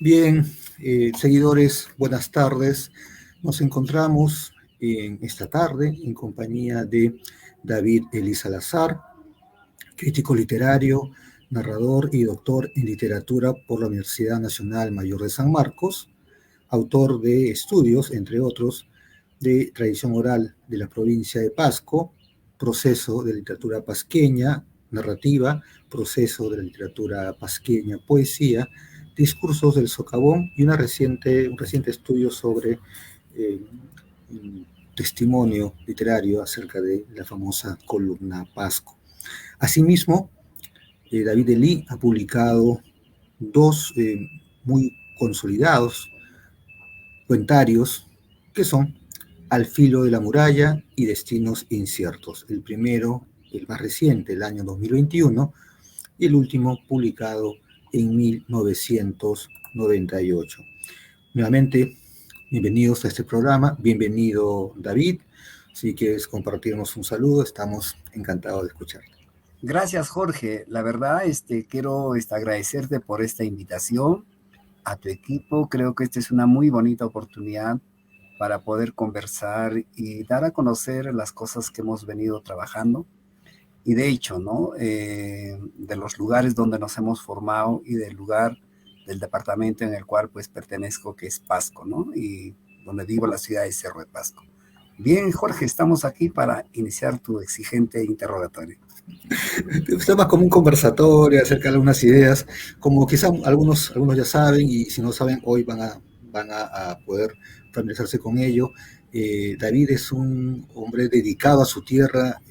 Bien, seguidores, buenas tardes. Nos encontramos en esta tarde en compañía de David Elí Salazar, crítico literario, narrador y doctor en literatura por la Universidad Nacional Mayor de San Marcos, autor de estudios, entre otros, de tradición oral de la provincia de Pasco, proceso de literatura pasqueña, narrativa, proceso de la literatura pasqueña, poesía, discursos del socavón y un reciente estudio sobre un testimonio literario acerca de la famosa columna Pasco. Asimismo, David Elí ha publicado dos muy consolidados cuentarios que son Al filo de la muralla y Destinos inciertos. El primero, el más reciente, el año 2021, y el último publicado en 1998. Nuevamente, bienvenidos a este programa, bienvenido David. Si quieres compartirnos un saludo, estamos encantados de escucharte. Gracias, Jorge. La verdad, quiero agradecerte por esta invitación a tu equipo. Creo que esta es una muy bonita oportunidad para poder conversar y dar a conocer las cosas que hemos venido trabajando. Y de hecho, ¿no? De los lugares donde nos hemos formado y del lugar del departamento en el cual pues pertenezco, que es Pasco, ¿no? Y donde vivo, la ciudad de Cerro de Pasco. Bien, Jorge, estamos aquí para iniciar tu exigente interrogatorio. Está más como un conversatorio acerca de algunas ideas, como quizás algunos ya saben, y si no saben, hoy van a poder familiarizarse con ello. David es un hombre dedicado a su tierra,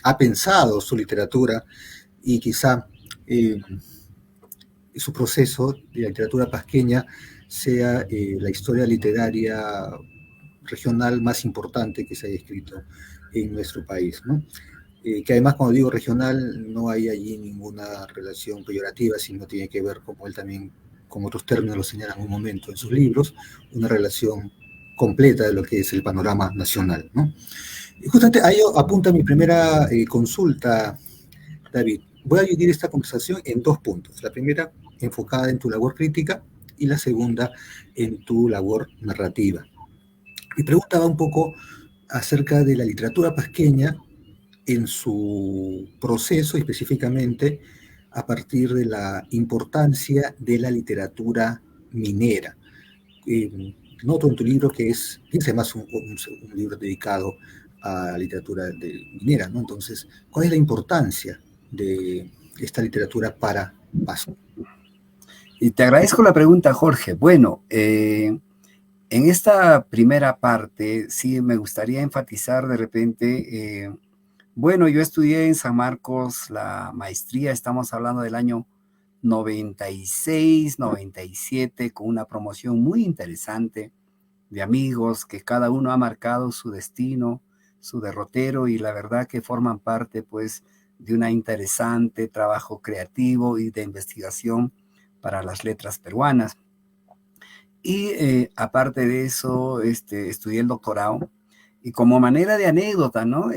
ha pensado su literatura y quizá su proceso de la literatura pasqueña sea la historia literaria regional más importante que se haya escrito en nuestro país, ¿no? Que además, cuando digo regional, no hay allí ninguna relación peyorativa, sino tiene que ver, como él también, con otros términos lo señala en un momento en sus libros, una relación completa de lo que es el panorama nacional, ¿no? Y justamente a ello apunta mi primera consulta, David. Voy a dividir esta conversación en dos puntos. La primera, enfocada en tu labor crítica, y la segunda, en tu labor narrativa. Mi pregunta va un poco acerca de la literatura pasqueña en su proceso, específicamente a partir de la importancia de la literatura minera. Noto en tu libro que es más un libro dedicado a la literatura minera, ¿no? Entonces, ¿cuál es la importancia de esta literatura para Pasco? Y te agradezco la pregunta, Jorge. Bueno, en esta primera parte sí me gustaría enfatizar de repente, bueno, yo estudié en San Marcos la maestría, estamos hablando del año 96, 97, con una promoción muy interesante de amigos que cada uno ha marcado su destino, su derrotero, y la verdad que forman parte pues de un interesante trabajo creativo y de investigación para las letras peruanas. Y aparte de eso, estudié el doctorado. Y como manera de anécdota, ¿no?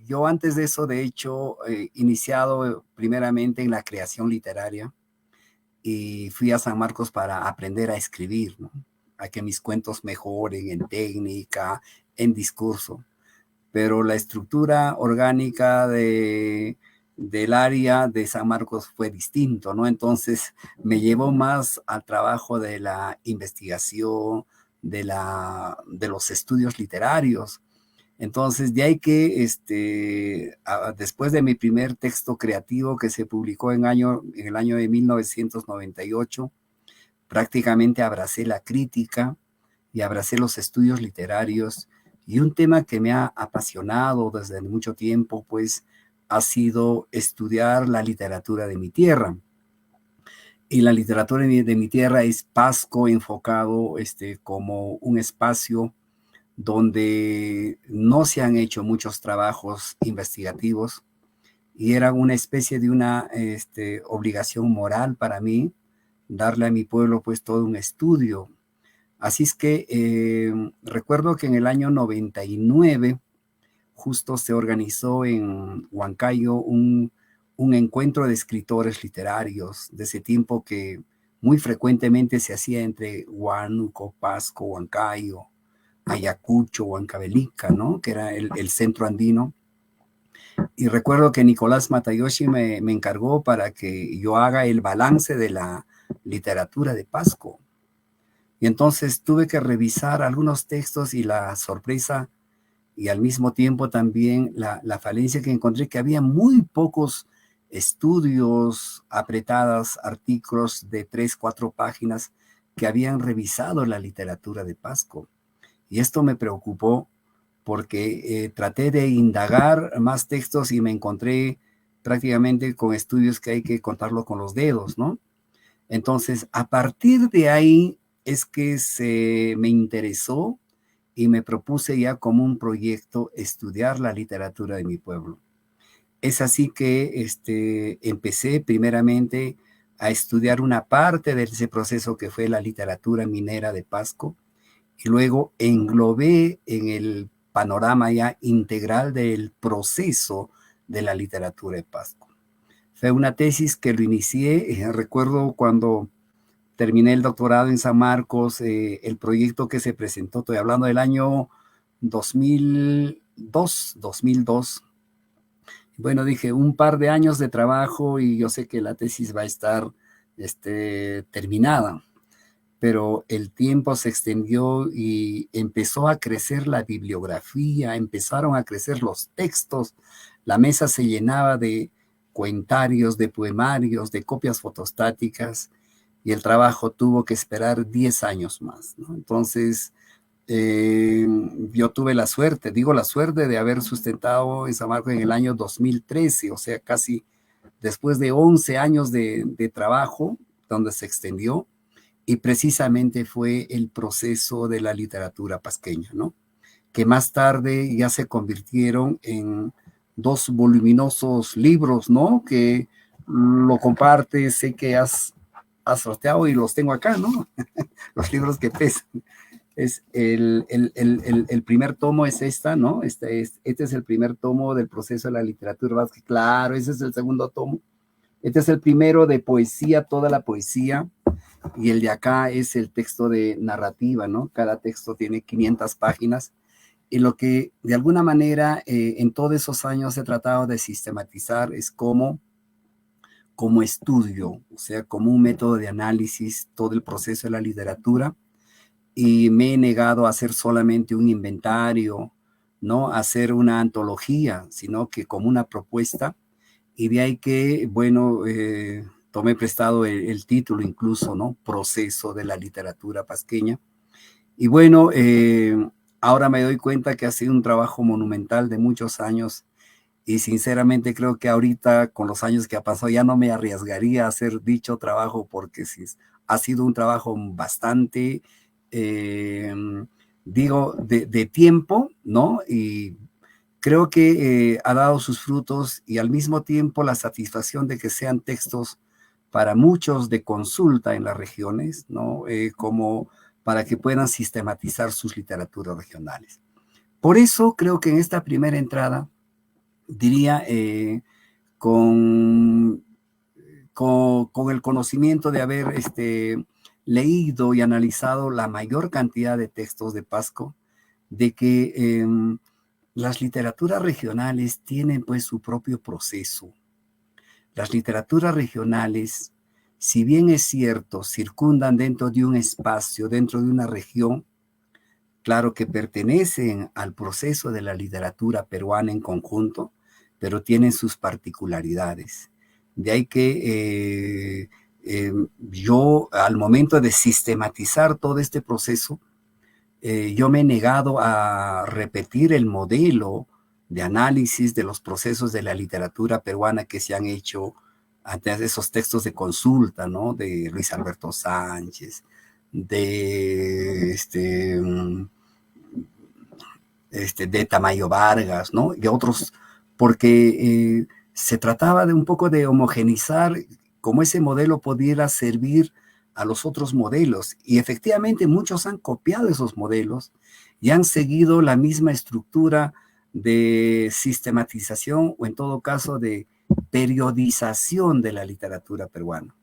Yo antes de eso, de hecho, iniciado primeramente en la creación literaria y fui a San Marcos para aprender a escribir, ¿no? A que mis cuentos mejoren en técnica, en discurso. Pero la estructura orgánica del área de San Marcos fue distinto, ¿no? Entonces me llevó más al trabajo de la investigación, de los estudios literarios. Entonces, de ahí que después de mi primer texto creativo que se publicó en el año de 1998, prácticamente abracé la crítica y abracé los estudios literarios. Y un tema que me ha apasionado desde mucho tiempo, pues, ha sido estudiar la literatura de mi tierra. Y la literatura de mi tierra es Pasco, enfocado como un espacio donde no se han hecho muchos trabajos investigativos y era una especie de una obligación moral para mí darle a mi pueblo pues todo un estudio. Así es que recuerdo que en el año 99 justo se organizó en Huancayo un encuentro de escritores literarios de ese tiempo que muy frecuentemente se hacía entre Huánuco, Pasco, Huancayo, Ayacucho, Huancavelica, ¿no? Que era el centro andino. Y recuerdo que Nicolás Matayoshi me encargó para que yo haga el balance de la literatura de Pasco. Y entonces tuve que revisar algunos textos y la sorpresa y al mismo tiempo también la falencia que encontré, que había muy pocos estudios, apretadas, artículos de 3, 4 páginas que habían revisado la literatura de Pasco. Y esto me preocupó porque traté de indagar más textos y me encontré prácticamente con estudios que hay que contarlo con los dedos, ¿no? Entonces, a partir de ahí es que me interesó y me propuse ya como un proyecto estudiar la literatura de mi pueblo. Es así que empecé primeramente a estudiar una parte de ese proceso que fue la literatura minera de Pasco, y luego englobé en el panorama ya integral del proceso de la literatura de Pasco. Fue una tesis que lo inicié, recuerdo cuando terminé el doctorado en San Marcos, el proyecto que se presentó, estoy hablando del año 2002. Bueno, dije, un par de años de trabajo y yo sé que la tesis va a estar terminada, pero el tiempo se extendió y empezó a crecer la bibliografía, empezaron a crecer los textos, la mesa se llenaba de cuentarios, de poemarios, de copias fotostáticas, y el trabajo tuvo que esperar 10 años más, ¿no? Entonces, yo tuve la suerte de haber sustentado en San Marcos en el año 2013, o sea, casi después de 11 años de trabajo, donde se extendió, y precisamente fue el proceso de la literatura pasqueña, ¿no? Que más tarde ya se convirtieron en 2 voluminosos libros, ¿no? Que lo compartes, sé que has sorteado y los tengo acá, ¿no? Los libros que pesan. Es el primer tomo es esta, ¿no? Este es el primer tomo del proceso de la literatura vasca. Claro, ese es el segundo tomo. Este es el primero de poesía, toda la poesía, y el de acá es el texto de narrativa, ¿no? Cada texto tiene 500 páginas, y lo que de alguna manera en todos esos años he tratado de sistematizar es como estudio, o sea, como un método de análisis, todo el proceso de la literatura, y me he negado a hacer solamente un inventario, no a hacer una antología, sino que como una propuesta, y de ahí que, bueno, tomé prestado el título incluso, ¿no? Proceso de la literatura pasqueña. Y bueno, ahora me doy cuenta que ha sido un trabajo monumental de muchos años, y sinceramente creo que ahorita, con los años que ha pasado, ya no me arriesgaría a hacer dicho trabajo, porque sí, ha sido un trabajo bastante, digo, de tiempo, ¿no? Y creo que ha dado sus frutos, y al mismo tiempo la satisfacción de que sean textos para muchos de consulta en las regiones, ¿no? Como para que puedan sistematizar sus literaturas regionales. Por eso creo que en esta primera entrada, diría, con el conocimiento de haber leído y analizado la mayor cantidad de textos de Pasco, de que las literaturas regionales tienen pues su propio proceso. Las literaturas regionales, si bien es cierto, circundan dentro de un espacio, dentro de una región, claro que pertenecen al proceso de la literatura peruana en conjunto, pero tienen sus particularidades. De ahí que yo, al momento de sistematizar todo este proceso, yo me he negado a repetir el modelo de análisis de los procesos de la literatura peruana que se han hecho ante esos textos de consulta, ¿no? De Luis Alberto Sánchez, de de Tamayo Vargas, ¿no? Y otros, porque se trataba de un poco de homogenizar cómo ese modelo pudiera servir a los otros modelos. Y efectivamente muchos han copiado esos modelos y han seguido la misma estructura de sistematización, o en todo caso de periodización de la literatura peruana.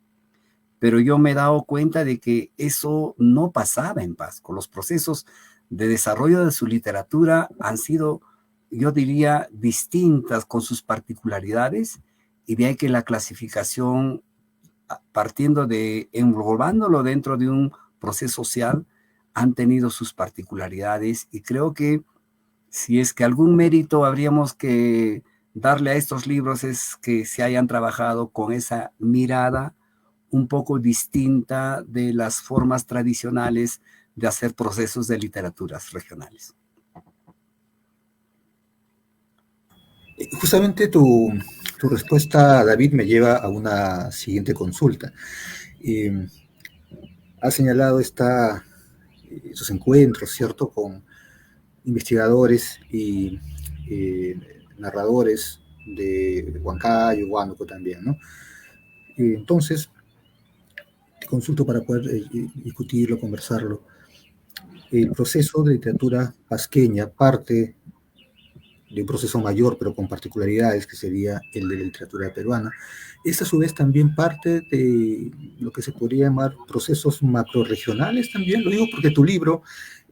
pero yo me he dado cuenta de que eso no pasaba en Pasco. Los procesos de desarrollo de su literatura han sido, yo diría, distintas con sus particularidades, y de ahí que la clasificación, partiendo de, englobándolo dentro de un proceso social, han tenido sus particularidades, y creo que si es que algún mérito habríamos que darle a estos libros es que se hayan trabajado con esa mirada un poco distinta de las formas tradicionales de hacer procesos de literaturas regionales. Justamente tu respuesta, David, me lleva a una siguiente consulta. Has señalado estos encuentros, ¿cierto?, con investigadores y narradores de Huancayo, Huánuco también, ¿no? Entonces, te consulto para poder discutirlo, conversarlo. El proceso de literatura pasqueña parte de un proceso mayor, pero con particularidades, que sería el de la literatura peruana. Es a su vez también parte de lo que se podría llamar procesos macrorregionales también. Lo digo porque tu libro,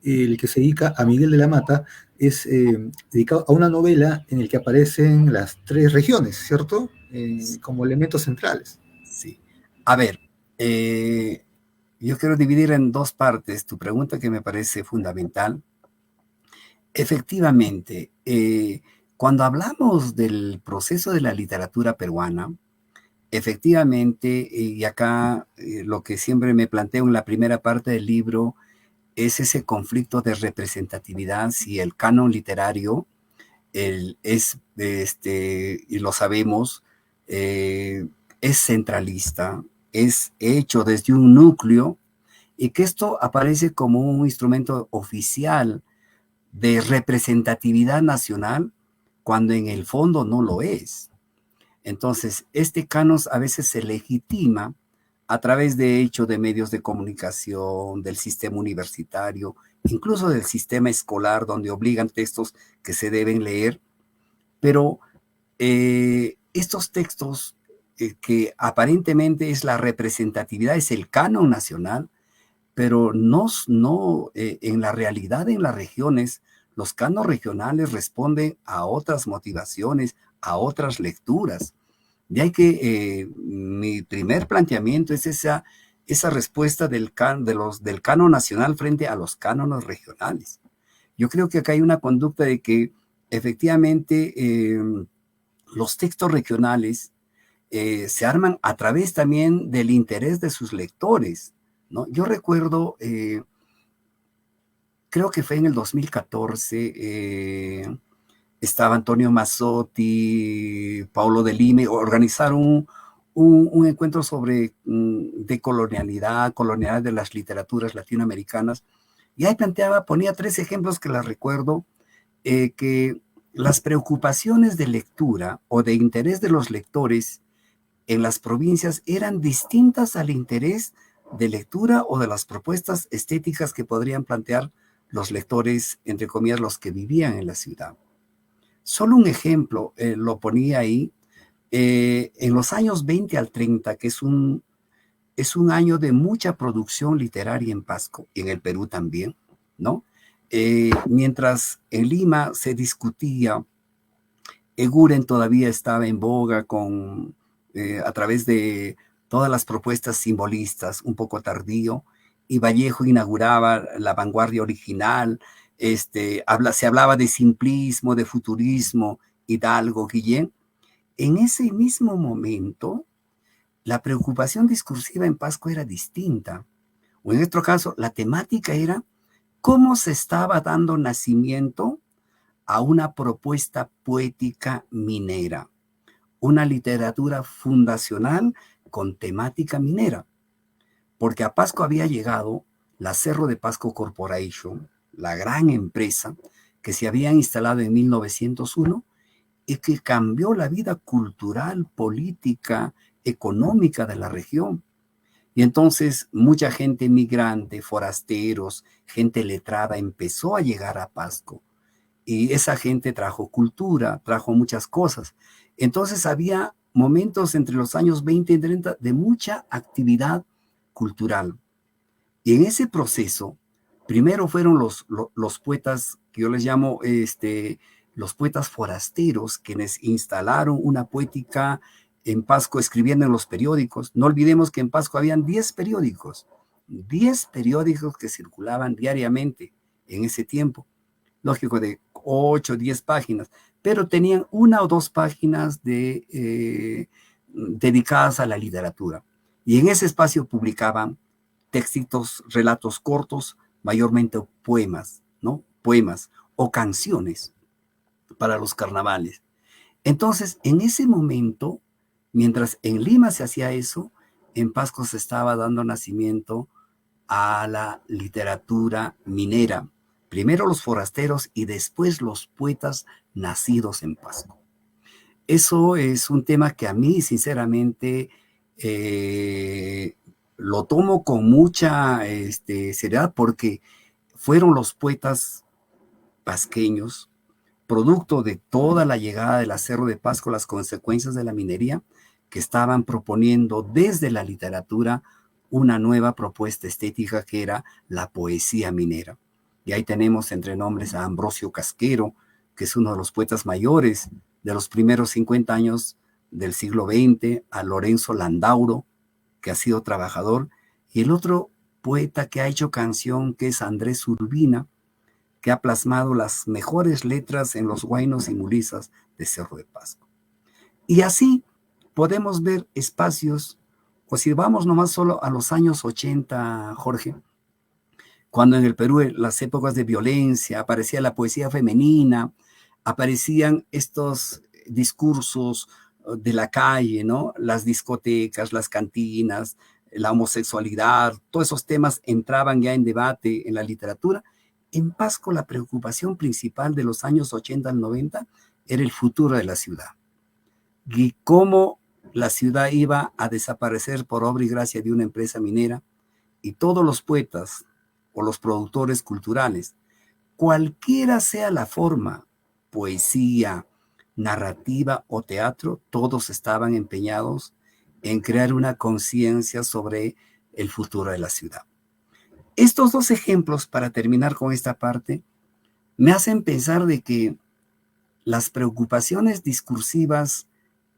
el que se dedica a Miguel de la Mata, es dedicado a una novela en el que aparecen las tres regiones, ¿cierto? Como elementos centrales. Sí. A ver, yo quiero dividir en dos partes tu pregunta, que me parece fundamental. Efectivamente, cuando hablamos del proceso de la literatura peruana, efectivamente, y acá lo que siempre me planteo en la primera parte del libro es ese conflicto de representatividad, si el canon literario y lo sabemos, es centralista, es hecho desde un núcleo, y que esto aparece como un instrumento oficial de representatividad nacional, cuando en el fondo no lo es. Entonces, este canon a veces se legitima a través de hecho de medios de comunicación, del sistema universitario, incluso del sistema escolar, donde obligan textos que se deben leer, pero estos textos que aparentemente es la representatividad, es el canon nacional, pero no en la realidad, en las regiones, los canos regionales responden a otras motivaciones, a otras lecturas. De ahí que mi primer planteamiento es esa respuesta del canon nacional frente a los cánones regionales. Yo creo que acá hay una conducta de que efectivamente los textos regionales se arman a través también del interés de sus lectores, ¿no? Yo recuerdo, creo que fue en el 2014, estaba Antonio Mazzotti, Paulo de Lima, organizaron un encuentro sobre decolonialidad, colonialidad de las literaturas latinoamericanas, y ahí ponía 3 ejemplos que las recuerdo, que las preocupaciones de lectura o de interés de los lectores en las provincias eran distintas al interés de lectura o de las propuestas estéticas que podrían plantear los lectores, entre comillas, los que vivían en la ciudad. Solo un ejemplo lo ponía ahí. En los años 20 al 30, que es un año de mucha producción literaria en Pasco, y en el Perú también, ¿no? Mientras en Lima se discutía, Eguren todavía estaba en boga a través de todas las propuestas simbolistas, un poco tardío, y Vallejo inauguraba la vanguardia original. Se hablaba de simplismo, de futurismo, Hidalgo, Guillén. En ese mismo momento, la preocupación discursiva en Pasco era distinta. O en otro caso, la temática era cómo se estaba dando nacimiento a una propuesta poética minera, una literatura fundacional con temática minera, porque a Pasco había llegado la Cerro de Pasco Corporation, la gran empresa que se había instalado en 1901 y que cambió la vida cultural, política, económica de la región. Y entonces mucha gente migrante, forasteros, gente letrada empezó a llegar a Pasco. Y esa gente trajo cultura, trajo muchas cosas. Entonces había momentos entre los años 20 y 30 de mucha actividad cultural. Y en ese proceso, primero fueron los poetas, que yo les llamo los poetas forasteros, quienes instalaron una poética en Pasco, escribiendo en los periódicos. No olvidemos que en Pasco habían 10 periódicos que circulaban diariamente en ese tiempo. Lógico, de 8 o 10 páginas, pero tenían 1 o 2 páginas dedicadas a la literatura. Y en ese espacio publicaban textitos, relatos cortos, mayormente poemas, ¿no? Poemas o canciones para los carnavales. Entonces, en ese momento, mientras en Lima se hacía eso, en Pasco se estaba dando nacimiento a la literatura minera. Primero los forasteros y después los poetas nacidos en Pasco. Eso es un tema que a mí, sinceramente, lo tomo con mucha seriedad, porque fueron los poetas pasqueños, producto de toda la llegada del Cerro de Pasco, las consecuencias de la minería, que estaban proponiendo desde la literatura una nueva propuesta estética, que era la poesía minera. Y ahí tenemos entre nombres a Ambrosio Casquero, que es uno de los poetas mayores de los primeros 50 años del siglo XX, a Lorenzo Landauro, que ha sido trabajador, y el otro poeta que ha hecho canción, que es Andrés Urbina, que ha plasmado las mejores letras en los huaynos y mulizas de Cerro de Pasco. Y así podemos ver espacios, o si vamos nomás solo a los años 80, Jorge, cuando en el Perú, en las épocas de violencia, aparecía la poesía femenina, aparecían estos discursos de la calle, ¿no? Las discotecas, las cantinas, la homosexualidad, todos esos temas entraban ya en debate en la literatura. En Pasco, la preocupación principal de los años 80 al 90 era el futuro de la ciudad y cómo la ciudad iba a desaparecer por obra y gracia de una empresa minera, y todos los poetas o los productores culturales, cualquiera sea la forma, poesía, narrativa o teatro, todos estaban empeñados en crear una conciencia sobre el futuro de la ciudad. Estos dos ejemplos, para terminar con esta parte, me hacen pensar de que las preocupaciones discursivas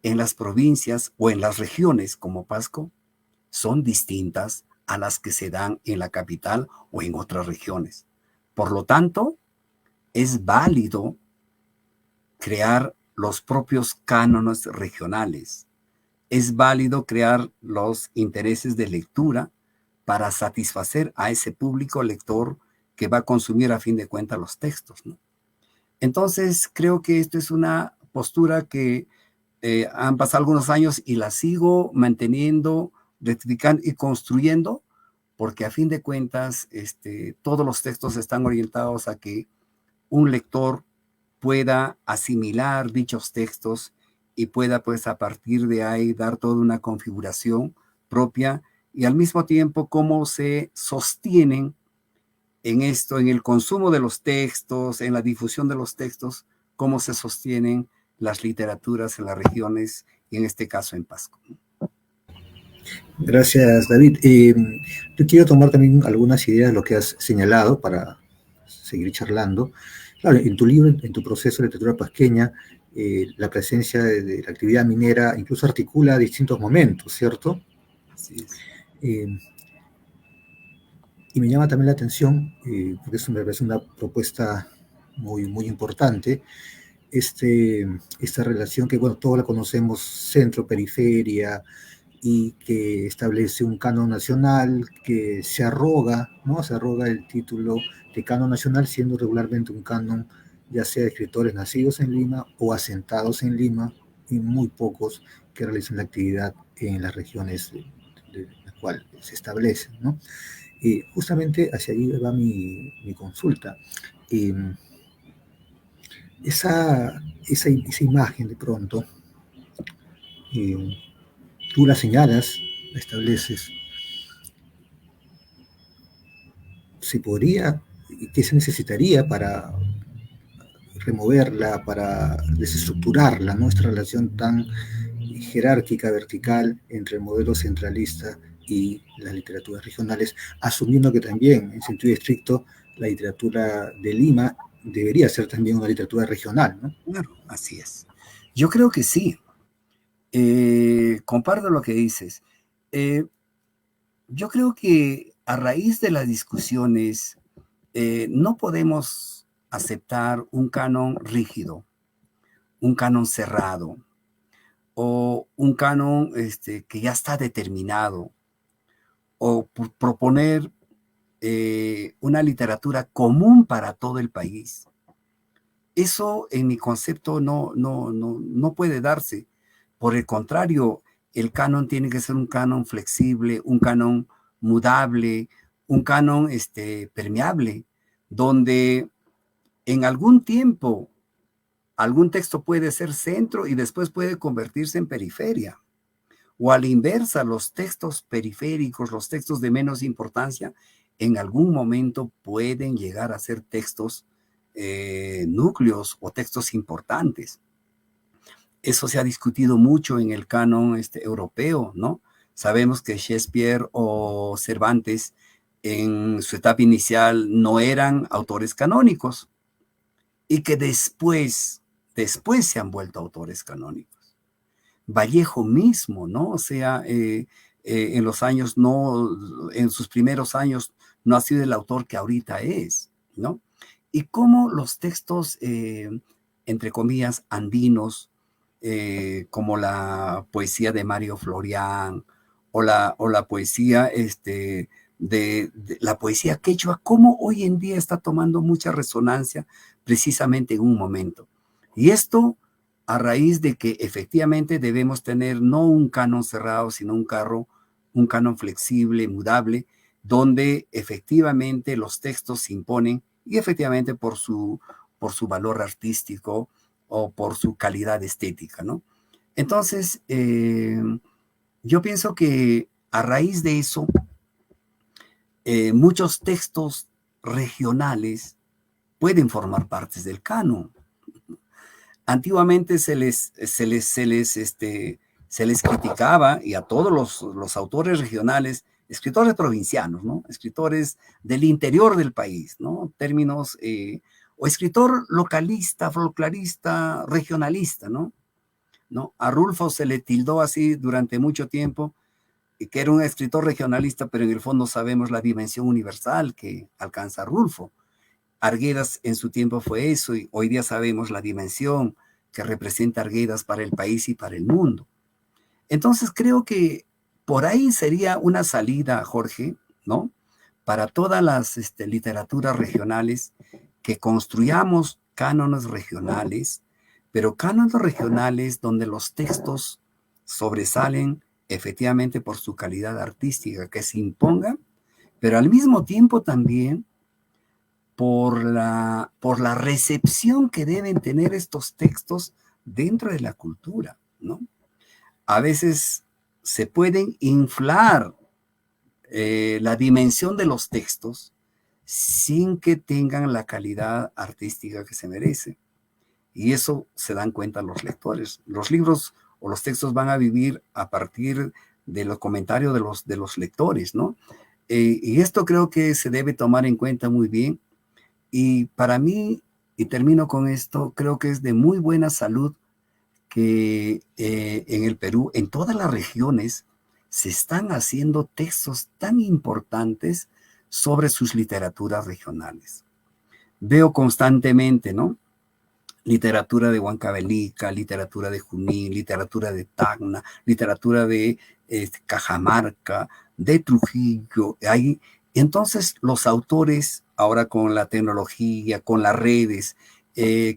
en las provincias o en las regiones como Pasco son distintas a las que se dan en la capital o en otras regiones. Por lo tanto, es válido crear los propios cánones regionales. Es válido crear los intereses de lectura para satisfacer a ese público lector que va a consumir a fin de cuentas los textos, ¿no? Entonces, creo que esto es una postura que han pasado algunos años y la sigo manteniendo, rectificando y construyendo, porque a fin de cuentas todos los textos están orientados a que un lector pueda asimilar dichos textos y pueda, pues, a partir de ahí dar toda una configuración propia, y al mismo tiempo cómo se sostienen en esto, en el consumo de los textos, en la difusión de los textos, cómo se sostienen las literaturas en las regiones, y en este caso en Pasco. Gracias, David. Yo quiero tomar también algunas ideas de lo que has señalado para seguir charlando. Claro, en tu libro, en tu proceso de literatura pasqueña, la presencia de la actividad minera incluso articula distintos momentos, ¿cierto? Así es. Y me llama también la atención, porque eso me parece una propuesta muy, muy importante, esta relación que, bueno, todos la conocemos, centro-periferia, y que establece un canon nacional que se arroga, ¿no? Se arroga el título de canon nacional, siendo regularmente un canon ya sea de escritores nacidos en Lima o asentados en Lima, y muy pocos que realizan la actividad en las regiones de la cual se establece, ¿no? Y justamente hacia ahí va mi consulta. Esa imagen de pronto, tú la señalas, la estableces. ¿Se podría, qué se necesitaría para removerla, para desestructurarla, nuestra relación tan jerárquica, vertical, entre el modelo centralista y las literaturas regionales, asumiendo que también, en sentido estricto, la literatura de Lima debería ser también una literatura regional, ¿no? Claro, así es. Yo creo que sí. Comparto lo que dices. Yo creo que a raíz de las discusiones no podemos aceptar un canon rígido, un canon cerrado o un canon que ya está determinado o proponer una literatura común para todo el país. Eso en mi concepto no puede darse. Por el contrario, el canon tiene que ser un canon flexible, un canon mudable, un canon permeable, donde en algún tiempo algún texto puede ser centro y después puede convertirse en periferia. O a la inversa, los textos periféricos, los textos de menos importancia, en algún momento pueden llegar a ser textos núcleos o textos importantes. Eso se ha discutido mucho en el canon europeo, ¿no? Sabemos que Shakespeare o Cervantes en su etapa inicial no eran autores canónicos y que después se han vuelto autores canónicos. Vallejo mismo, ¿no? O sea, en los años en sus primeros años no ha sido el autor que ahorita es, ¿no? Y cómo los textos, entre comillas, andinos, como la poesía de Mario Florián o la poesía de la poesía quechua, cómo hoy en día está tomando mucha resonancia precisamente en un momento. Y esto a raíz de que efectivamente debemos tener no un canon cerrado, sino un canon flexible, mudable, donde efectivamente los textos se imponen y efectivamente por su valor artístico o por su calidad estética, ¿no? Entonces, yo pienso que a raíz de eso, muchos textos regionales pueden formar partes del canon. Antiguamente se les criticaba, y a todos los autores regionales, escritores provincianos, ¿no? Escritores del interior del país, ¿no? Términos, o escritor localista, folclorista, regionalista, ¿no? A Rulfo se le tildó así durante mucho tiempo, que era un escritor regionalista, pero en el fondo sabemos la dimensión universal que alcanza Rulfo. Arguedas en su tiempo fue eso, y hoy día sabemos la dimensión que representa Arguedas para el país y para el mundo. Entonces creo que por ahí sería una salida, Jorge, ¿no? Para todas las literaturas regionales, que construyamos cánones regionales, pero cánones regionales donde los textos sobresalen efectivamente por su calidad artística, que se impongan, pero al mismo tiempo también por la recepción que deben tener estos textos dentro de la cultura, ¿no? A veces se pueden inflar la dimensión de los textos sin que tengan la calidad artística que se merece. Y eso se dan cuenta los lectores. Los libros o los textos van a vivir a partir de los comentarios de los lectores, ¿no? Y esto creo que se debe tomar en cuenta muy bien. Y para mí, y termino con esto, creo que es de muy buena salud que en el Perú, en todas las regiones, se están haciendo textos tan importantes sobre sus literaturas regionales. Veo constantemente, ¿no? Literatura de Huancavelica, literatura de Junín, literatura de Tacna, literatura de Cajamarca, de Trujillo. Ahí. Entonces los autores, ahora con la tecnología, con las redes,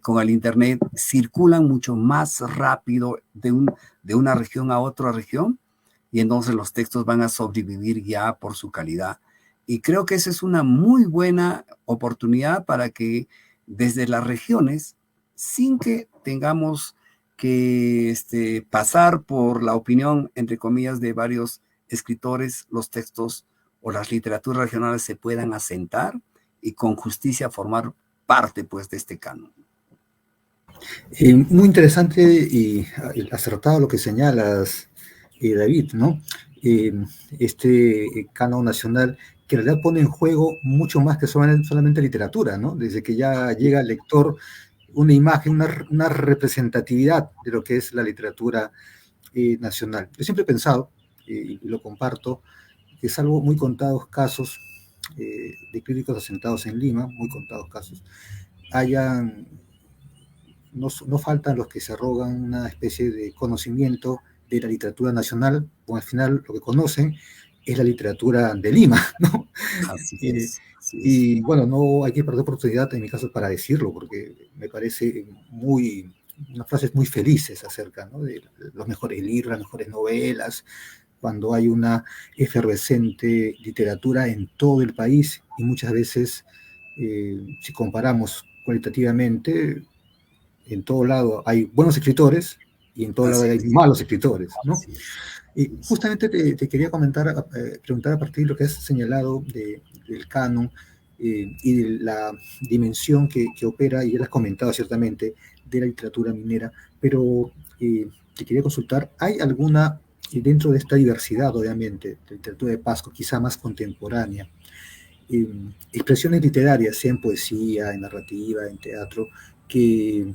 con el internet, circulan mucho más rápido de una región a otra región, y entonces los textos van a sobrevivir ya por su calidad. Y creo que esa es una muy buena oportunidad para que desde las regiones, sin que tengamos que pasar por la opinión, entre comillas, de varios escritores, los textos o las literaturas regionales se puedan asentar y con justicia formar parte, pues, de este canon. Muy interesante y acertado lo que señalas, David, ¿no? eh, canon nacional, que en realidad pone en juego mucho más que solamente literatura, ¿no? Desde que ya llega al lector una imagen, una representatividad de lo que es la literatura nacional. Yo siempre he pensado, y lo comparto, que es algo muy contados casos de críticos asentados en Lima, muy contados casos, hayan, no faltan los que se arrogan una especie de conocimiento de la literatura nacional, o al final lo que conocen es la literatura de Lima, ¿no? Así Eh, es, así es. y bueno, no hay que perder oportunidad en mi caso para decirlo, porque me parece unas frases muy felices acerca, ¿no?, de los mejores libros, las mejores novelas, cuando hay una efervescente literatura en todo el país y muchas veces, si comparamos cualitativamente, en todo lado hay buenos escritores y en todo lado Así hay es, malos escritores, ¿no? así es. Y justamente te quería preguntar a partir de lo que has señalado del canon y de la dimensión que opera, y ya lo has comentado ciertamente, de la literatura minera, pero te quería consultar, ¿hay alguna, dentro de esta diversidad, obviamente, de literatura de Pasco, quizá más contemporánea, expresiones literarias, sea en poesía, en narrativa, en teatro, que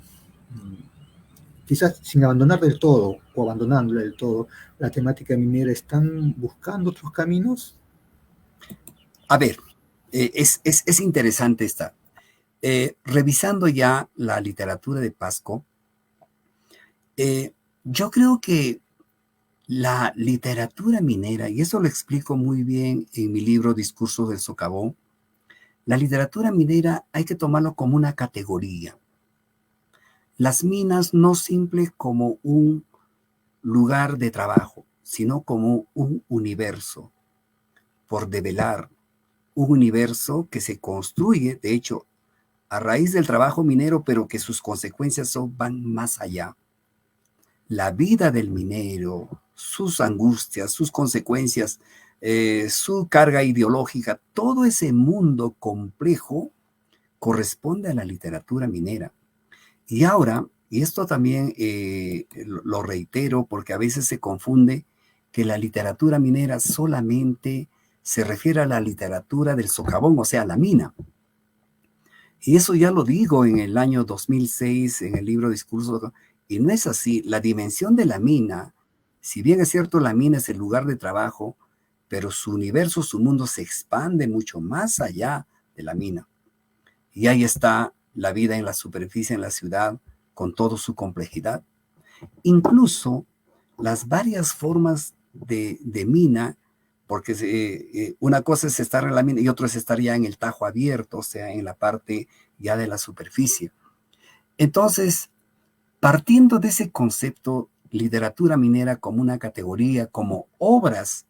quizás sin abandonar del todo o abandonándola del todo, la temática minera, están buscando otros caminos? A ver, es interesante esta. Revisando ya la literatura de Pasco, yo creo que la literatura minera, y eso lo explico muy bien en mi libro Discursos del Socavón, la literatura minera hay que tomarlo como una categoría. Las minas no simple como un lugar de trabajo, sino como un universo por develar, un universo que se construye, de hecho, a raíz del trabajo minero, pero que sus consecuencias van más allá. La vida del minero, sus angustias, sus consecuencias, su carga ideológica, todo ese mundo complejo corresponde a la literatura minera. Y ahora, y esto también lo reitero porque a veces se confunde que la literatura minera solamente se refiere a la literatura del socavón, o sea, la mina. Y eso ya lo digo en el año 2006 en el libro Discursos, y no es así. La dimensión de la mina, si bien es cierto, la mina es el lugar de trabajo, pero su universo, su mundo se expande mucho más allá de la mina. Y ahí está la vida en la superficie, en la ciudad, con toda su complejidad. Incluso las varias formas de mina, porque una cosa es estar en la mina y otra es estar ya en el tajo abierto, o sea, en la parte ya de la superficie. Entonces, partiendo de ese concepto, literatura minera como una categoría, como obras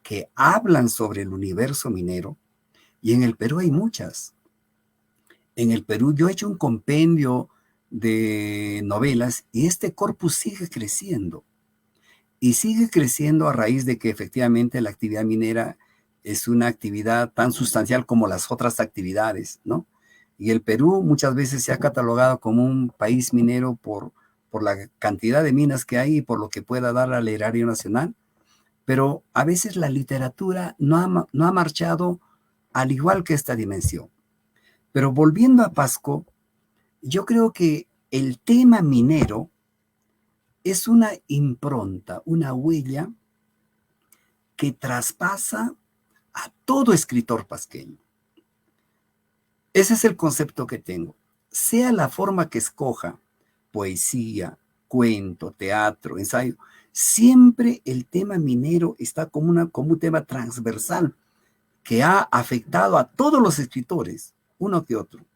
que hablan sobre el universo minero, y en el Perú hay muchas. En el Perú yo he hecho un compendio de novelas y este corpus sigue creciendo. Y sigue creciendo a raíz de que efectivamente la actividad minera es una actividad tan sustancial como las otras actividades, ¿no? Y el Perú muchas veces se ha catalogado como un país minero por la cantidad de minas que hay y por lo que pueda dar al erario nacional, pero a veces la literatura no ha marchado al igual que esta dimensión. Pero volviendo a Pasco, yo creo que el tema minero es una impronta, una huella que traspasa a todo escritor pasqueño. Ese es el concepto que tengo. Sea la forma que escoja, poesía, cuento, teatro, ensayo, siempre el tema minero está como un tema transversal que ha afectado a todos los escritores, uno que otro.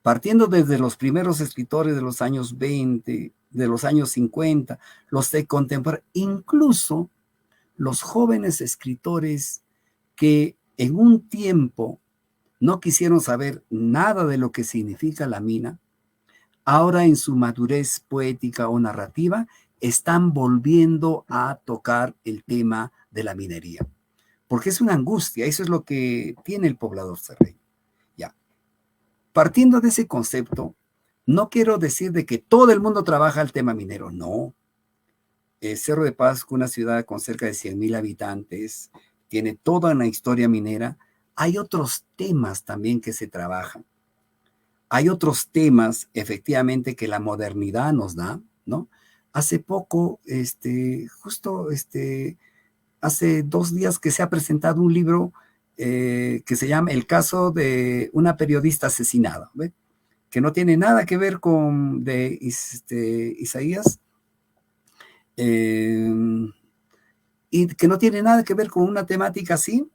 Partiendo desde los primeros escritores de los años 20, de los años 50, los de contemporáneos, incluso los jóvenes escritores que en un tiempo no quisieron saber nada de lo que significa la mina, ahora en su madurez poética o narrativa están volviendo a tocar el tema de la minería. Porque es una angustia, eso es lo que tiene el poblador cerreño. Ya. Partiendo de ese concepto, no quiero decir de que todo el mundo trabaja el tema minero, no. Cerro de Pasco, una ciudad con cerca de 100,000 habitantes, tiene toda una historia minera. Hay otros temas también que se trabajan. Hay otros temas, efectivamente, que la modernidad nos da, ¿no? Hace poco, hace 2 días que se ha presentado un libro que se llama El caso de una periodista asesinada, ¿ve? Que no tiene nada que ver con Isaías, y que no tiene nada que ver con una temática así,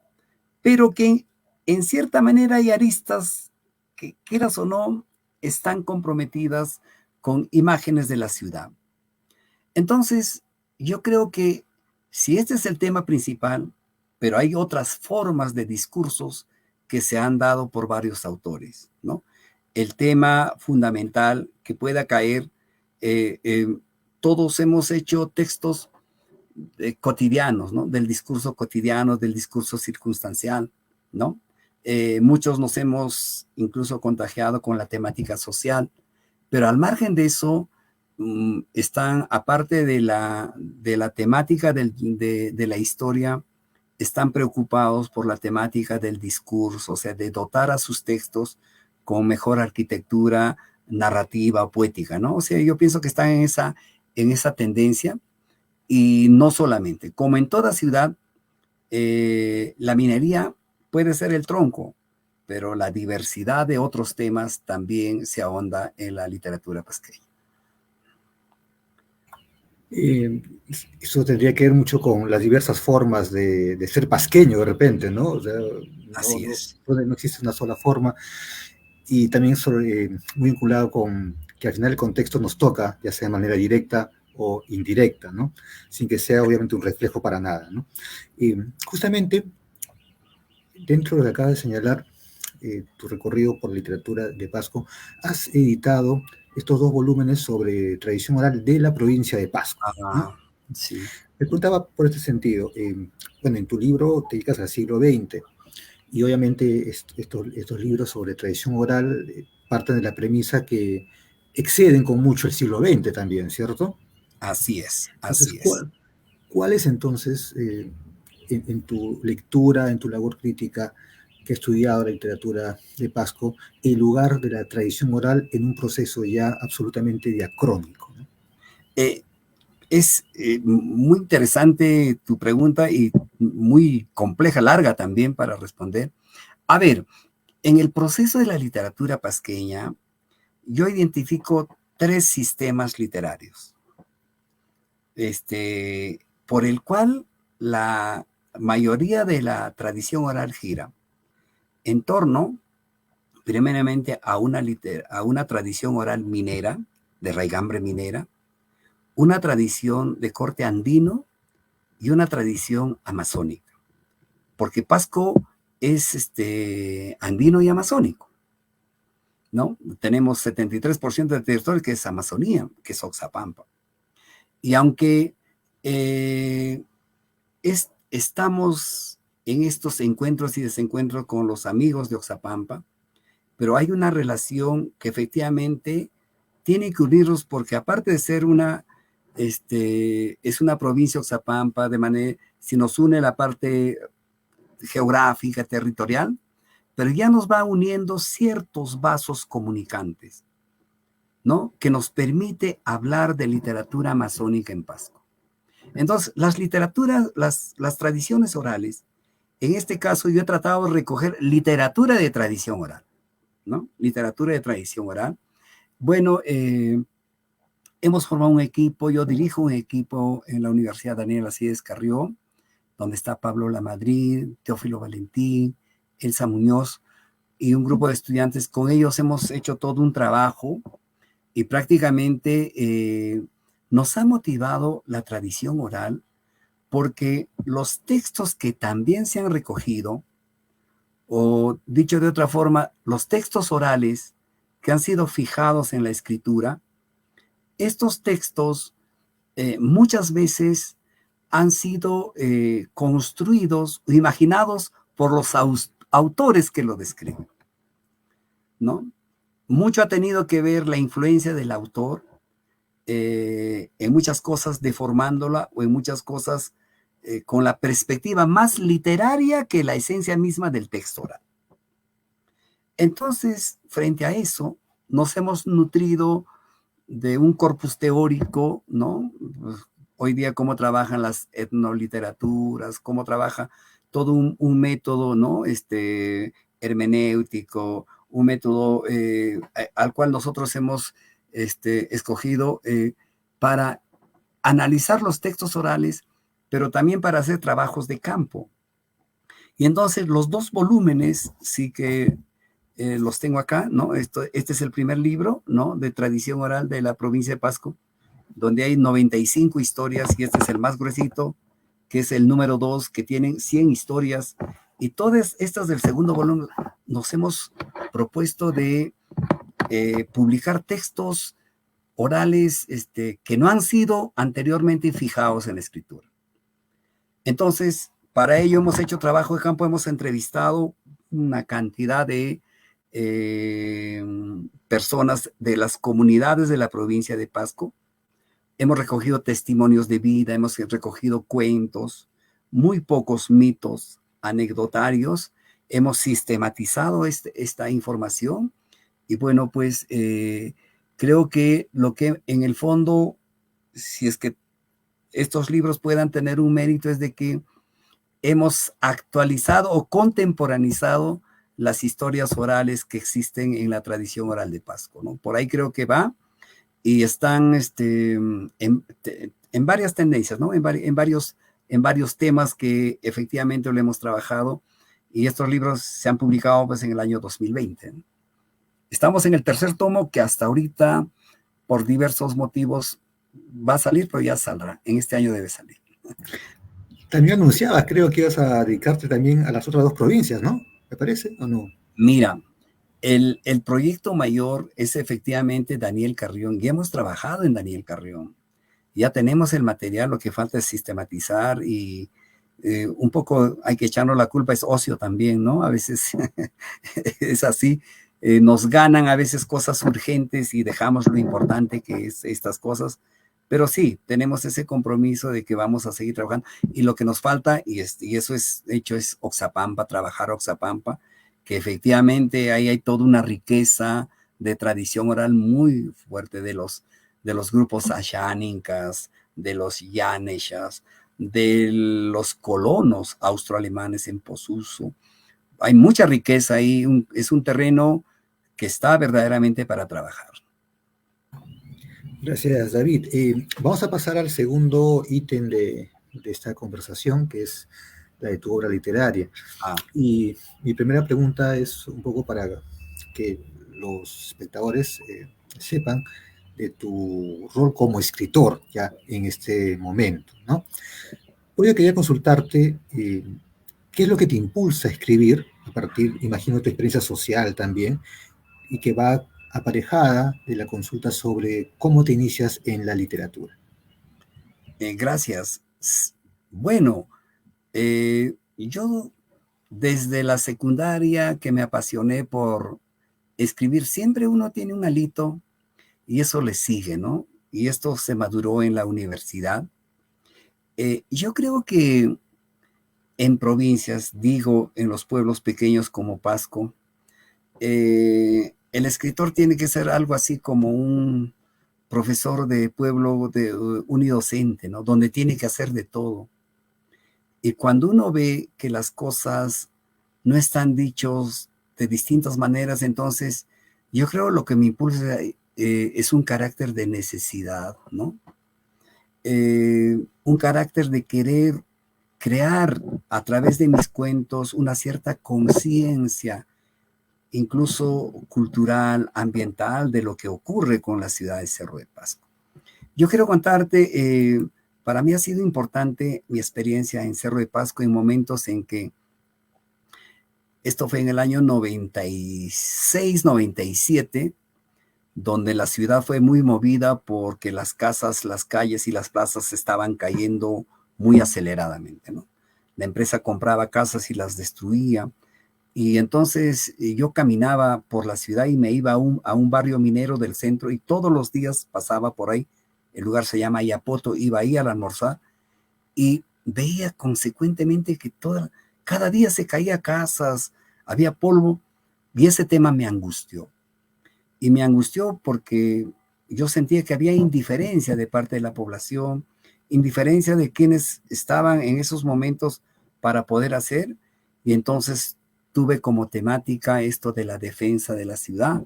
pero que en cierta manera hay aristas que, quieras o no, están comprometidas con imágenes de la ciudad. Entonces, yo creo que si este es el tema principal, pero hay otras formas de discursos que se han dado por varios autores, ¿no? El tema fundamental que pueda caer, todos hemos hecho textos cotidianos, ¿no? Del discurso cotidiano, del discurso circunstancial, ¿no? Muchos nos hemos incluso contagiado con la temática social, pero al margen de eso, están, aparte de la temática de la historia, están preocupados por la temática del discurso, o sea, de dotar a sus textos con mejor arquitectura narrativa o poética, ¿no? O sea, yo pienso que están en esa tendencia, y no solamente, como en toda ciudad, la minería puede ser el tronco, pero la diversidad de otros temas también se ahonda en la literatura pasqueña. Eso tendría que ver mucho con las diversas formas de ser pasqueño de repente, ¿no? O sea, Así es. no existe una sola forma, y también muy vinculado con que al final el contexto nos toca, ya sea de manera directa o indirecta, ¿no? Sin que sea obviamente un reflejo para nada, ¿no? Justamente, dentro de lo que acabas de señalar, tu recorrido por la literatura de Pasco, has editado estos 2 volúmenes sobre tradición oral de la provincia de Pasco, ¿no? Sí. Me preguntaba por este sentido, bueno, en tu libro te dedicas al siglo XX, y obviamente estos libros sobre tradición oral parten de la premisa que exceden con mucho el siglo XX también, ¿cierto? Así es, Entonces, así es. ¿cuál es entonces, en tu lectura, en tu labor crítica, que ha estudiado la literatura de Pasco, el lugar de la tradición oral en un proceso ya absolutamente diacrónico, ¿no? Es muy interesante tu pregunta y muy compleja, larga también para responder. A ver, en el proceso de la literatura pasqueña, yo identifico 3 sistemas literarios, por el cual la mayoría de la tradición oral gira en torno, primeramente, a una tradición oral minera, de raigambre minera, una tradición de corte andino y una tradición amazónica, porque Pasco es andino y amazónico, ¿no? Tenemos 73% del territorio que es Amazonía, que es Oxapampa. Y aunque estamos en estos encuentros y desencuentros con los amigos de Oxapampa, pero hay una relación que efectivamente tiene que unirnos, porque aparte de ser es una provincia Oxapampa, de manera, si nos une la parte geográfica, territorial, pero ya nos va uniendo ciertos vasos comunicantes, ¿no? Que nos permite hablar de literatura amazónica en Pasco. Entonces, las literaturas, las tradiciones orales, en este caso yo he tratado de recoger literatura de tradición oral, ¿no? Literatura de tradición oral. Bueno, hemos formado un equipo, yo dirijo un equipo en la Universidad Daniel Alcides Carrió, donde está Pablo Lamadrid, Teófilo Valentín, Elsa Muñoz y un grupo de estudiantes. Con ellos hemos hecho todo un trabajo y prácticamente nos ha motivado la tradición oral, porque los textos que también se han recogido, o dicho de otra forma, los textos orales que han sido fijados en la escritura, estos textos muchas veces han sido construidos o imaginados por los autores que lo describen, ¿no? Mucho ha tenido que ver la influencia del autor, en muchas cosas deformándola o en muchas cosas con la perspectiva más literaria que la esencia misma del texto oral. Entonces, frente a eso, nos hemos nutrido de un corpus teórico, ¿no? Pues, hoy día cómo trabajan las etnoliteraturas, cómo trabaja todo un método, ¿no? Hermenéutico, un método al cual nosotros hemos escogido para analizar los textos orales, pero también para hacer trabajos de campo. Y entonces los dos volúmenes sí que los tengo acá, ¿no? Este es el primer libro, ¿no? De tradición oral de la provincia de Pasco, donde hay 95 historias, y este es el más gruesito, que es el número 2, que tienen 100 historias, y todas estas del segundo volumen nos hemos propuesto de publicar textos orales que no han sido anteriormente fijados en la escritura. Entonces, para ello hemos hecho trabajo de campo, hemos entrevistado una cantidad de personas de las comunidades de la provincia de Pasco. Hemos recogido testimonios de vida, hemos recogido cuentos, muy pocos mitos anecdotarios, hemos sistematizado esta información y bueno, pues creo que lo que en el fondo, si es que estos libros puedan tener un mérito, es de que hemos actualizado o contemporanizado las historias orales que existen en la tradición oral de Pasco, ¿no? Por ahí creo que va y están en varias tendencias, ¿no? En varios temas que efectivamente lo hemos trabajado y estos libros se han publicado pues en el año 2020. Estamos en el tercer tomo que hasta ahorita, por diversos motivos, va a salir, pero ya saldrá. En este año debe salir. También anunciabas, creo que ibas a dedicarte también a las otras dos provincias, ¿no? ¿Me parece o no? Mira, el proyecto mayor es efectivamente Daniel Carrión. Ya hemos trabajado en Daniel Carrión. Ya tenemos el material, lo que falta es sistematizar y un poco hay que echarnos la culpa, es ocio también, ¿no? A veces es así. Nos ganan a veces cosas urgentes y dejamos lo importante que es estas cosas. Pero sí, tenemos ese compromiso de que vamos a seguir trabajando. Y lo que nos falta, y eso es hecho, es Oxapampa, trabajar Oxapampa, que efectivamente ahí hay toda una riqueza de tradición oral muy fuerte de los grupos ashánicas, de los yaneshas, de los colonos austroalemanes en Posuso. Hay mucha riqueza ahí, es un terreno que está verdaderamente para trabajar. Gracias, David. Vamos a pasar al segundo ítem de esta conversación, que es la de tu obra literaria. Y mi primera pregunta es un poco para que los espectadores sepan de tu rol como escritor ya en este momento, ¿no? Hoy yo quería consultarte qué es lo que te impulsa a escribir a partir, imagino, tu experiencia social también, y que va aparejada de la consulta sobre cómo te inicias en la literatura. Gracias. Bueno, yo desde la secundaria que me apasioné por escribir, siempre uno tiene un alito y eso le sigue, ¿no? Y esto se maduró en la universidad. Yo creo que en provincias, digo, en los pueblos pequeños como Pasco, el escritor tiene que ser algo así como un profesor de pueblo, unidocente, ¿no? Donde tiene que hacer de todo. Y cuando uno ve que las cosas no están dichos de distintas maneras, entonces yo creo lo que me impulsa es un carácter de necesidad, ¿no? Un carácter de querer crear a través de mis cuentos una cierta conciencia, incluso cultural, ambiental, de lo que ocurre con la ciudad de Cerro de Pasco. Yo quiero contarte, para mí ha sido importante mi experiencia en Cerro de Pasco en momentos en que, esto fue en el año 96, 97, donde la ciudad fue muy movida porque las casas, las calles y las plazas estaban cayendo muy aceleradamente, ¿no? La empresa compraba casas y las destruía. Y entonces yo caminaba por la ciudad y me iba a un barrio minero del centro y todos los días pasaba por ahí el lugar se llama Ayapoto, iba ahí al almorzar y veía consecuentemente que cada día se caía casas, había polvo, y ese tema me angustió. Y me angustió porque yo sentía que había indiferencia de parte de la población, indiferencia de quienes estaban en esos momentos para poder hacer, y entonces tuve como temática esto de la defensa de la ciudad,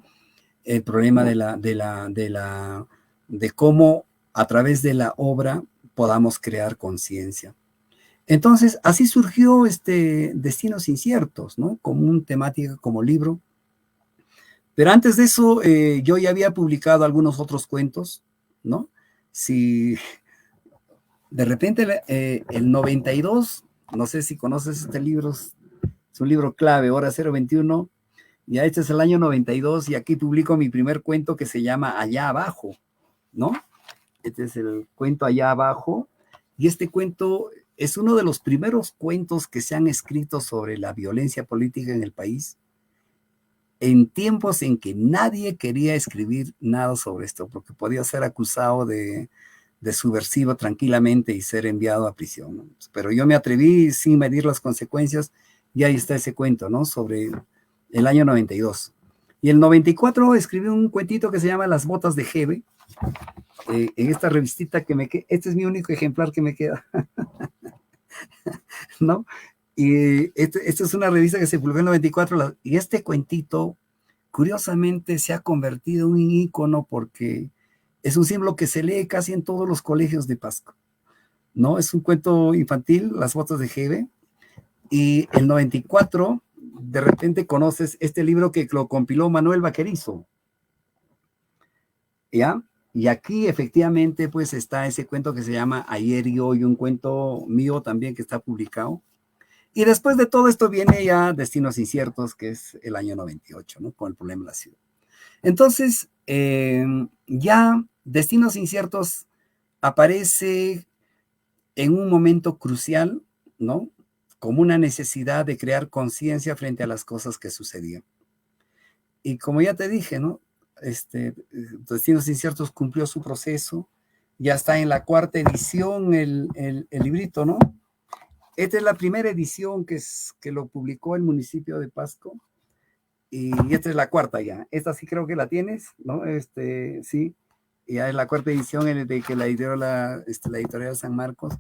el problema de cómo a través de la obra podamos crear conciencia. Entonces, así surgió Destinos Inciertos, ¿no? Como una temática, como libro. Pero antes de eso, yo ya había publicado algunos otros cuentos, ¿no? Si de repente el 92, no sé si conoces este libro, es un libro clave, Hora 021, ya este es el año 92 y aquí publico mi primer cuento que se llama Allá Abajo, ¿no? Este es el cuento Allá Abajo, y este cuento es uno de los primeros cuentos que se han escrito sobre la violencia política en el país, en tiempos en que nadie quería escribir nada sobre esto, porque podía ser acusado de subversivo tranquilamente y ser enviado a prisión, ¿no? Pero yo me atreví sin medir las consecuencias, y ahí está ese cuento, ¿no? Sobre el año 92. Y el 94 escribí un cuentito que se llama Las botas de Hebe, en esta revistita que me queda. Este es mi único ejemplar que me queda, ¿no? Y esta es una revista que se publicó en el 94, y este cuentito, curiosamente, se ha convertido en un ícono porque es un símbolo que se lee casi en todos los colegios de Pasco, ¿no? Es un cuento infantil, Las botas de Hebe, y el 94, de repente conoces este libro que lo compiló Manuel Vaquerizo, ¿ya? Y aquí efectivamente pues está ese cuento que se llama Ayer y Hoy, un cuento mío también que está publicado. Y después de todo esto viene ya Destinos Inciertos, que es el año 98, ¿no? Con el problema de la ciudad. Entonces, ya Destinos Inciertos aparece en un momento crucial, ¿no? Como una necesidad de crear conciencia frente a las cosas que sucedían. Y como ya te dije, ¿no? Destinos Inciertos cumplió su proceso, ya está en la 4ª edición el librito, ¿no? Esta es la primera edición que lo publicó el municipio de Pasco, y esta es la 4ª ya. Esta sí creo que la tienes, ¿no? Sí, ya es la 4ª edición de que la editorial, la editorial San Marcos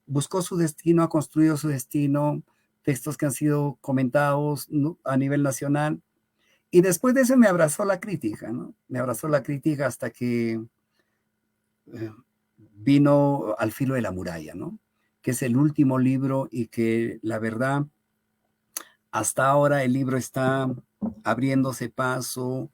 buscó su destino, ha construido su destino, textos que han sido comentados, ¿no?, a nivel nacional. Y después de eso me abrazó la crítica, ¿no? Me abrazó la crítica hasta que vino Al filo de la muralla, ¿no? Que es el último libro, y que la verdad, hasta ahora el libro está abriéndose paso.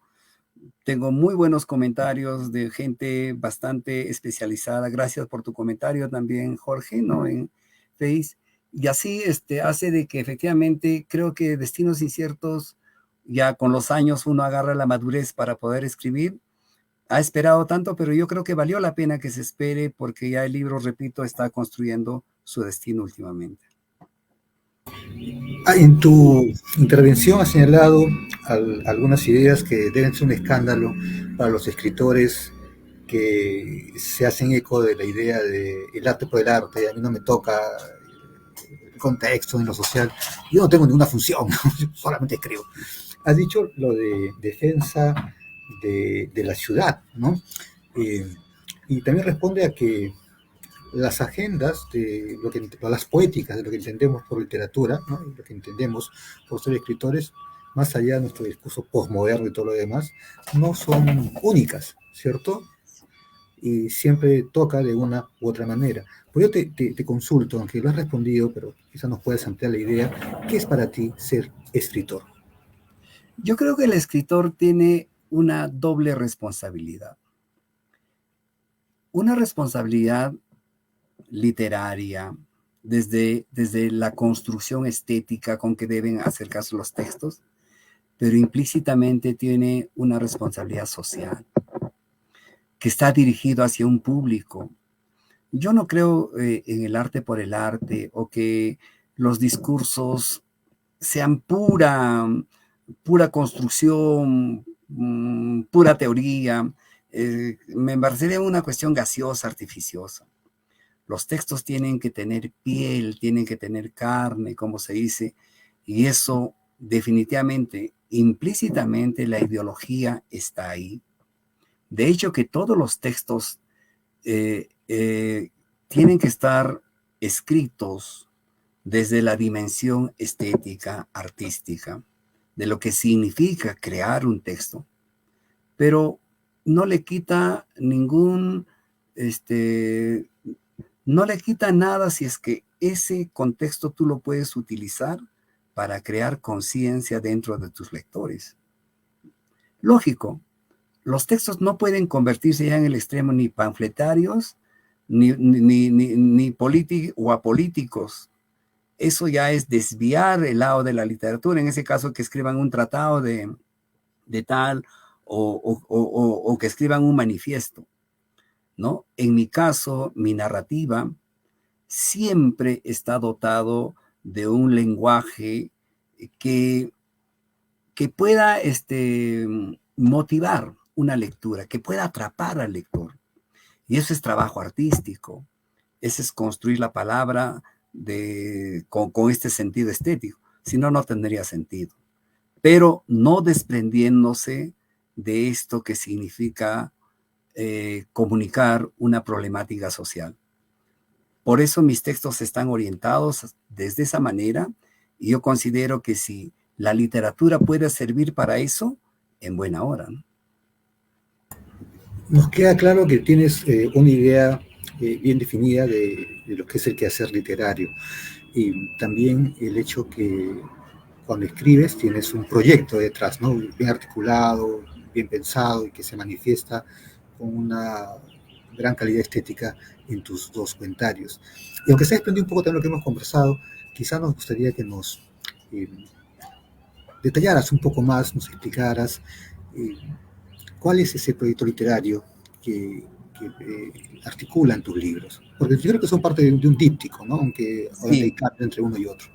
Tengo muy buenos comentarios de gente bastante especializada. Gracias por tu comentario también, Jorge, ¿no? En Face. Y así hace de que efectivamente creo que Destinos Inciertos, ya con los años uno agarra la madurez para poder escribir. Ha esperado tanto, pero yo creo que valió la pena que se espere, porque ya el libro, repito, está construyendo su destino últimamente. En tu intervención has señalado algunas ideas que deben ser un escándalo para los escritores que se hacen eco de la idea de el arte por el arte. A mí no me toca el contexto en lo social. Yo no tengo ninguna función, solamente escribo. Has dicho lo de defensa de la ciudad, ¿no? Y también responde a que las agendas de las poéticas, de lo que entendemos por literatura, ¿no?, lo que entendemos por ser escritores, más allá de nuestro discurso posmoderno y todo lo demás, no son únicas, ¿cierto? Y siempre toca de una u otra manera. Pues yo te consulto, aunque lo has respondido, pero quizás nos puedas ampliar la idea. ¿Qué es para ti ser escritor? Yo creo que el escritor tiene una doble responsabilidad. Una responsabilidad literaria, desde la construcción estética con que deben acercarse los textos, pero implícitamente tiene una responsabilidad social, que está dirigido hacia un público. Yo no creo en el arte por el arte, o que los discursos sean pura construcción, pura teoría. me parecería una cuestión gaseosa, artificiosa. Los textos tienen que tener piel, tienen que tener carne, como se dice, y eso definitivamente, implícitamente, la ideología está ahí. De hecho, que todos los textos tienen que estar escritos desde la dimensión estética, artística, de lo que significa crear un texto, pero no le quita no le quita nada si es que ese contexto tú lo puedes utilizar para crear conciencia dentro de tus lectores. Lógico, los textos no pueden convertirse ya en el extremo ni panfletarios, ni o apolíticos. Eso ya es desviar el lado de la literatura, en ese caso que escriban un tratado de tal o que escriban un manifiesto, ¿no? En mi caso, mi narrativa siempre está dotado de un lenguaje que pueda motivar una lectura, que pueda atrapar al lector. Y eso es trabajo artístico, ese es construir la palabra con este sentido estético, si no, no tendría sentido. Pero no desprendiéndose de esto que significa comunicar una problemática social. Por eso mis textos están orientados desde esa manera, y yo considero que si la literatura puede servir para eso, en buena hora, ¿no? Nos queda claro que tienes una idea bien definida de lo que es el quehacer literario, y también el hecho que cuando escribes tienes un proyecto detrás, ¿no? Bien articulado, bien pensado, y que se manifiesta con una gran calidad estética en tus dos comentarios. Y aunque se ha desprendido un poco también lo que hemos conversado, quizá nos gustaría que nos detallaras un poco más, nos explicaras cuál es ese proyecto literario que articulan tus libros. Porque yo creo que son parte de un díptico, ¿no? Aunque sí, hay cambio entre uno y otro.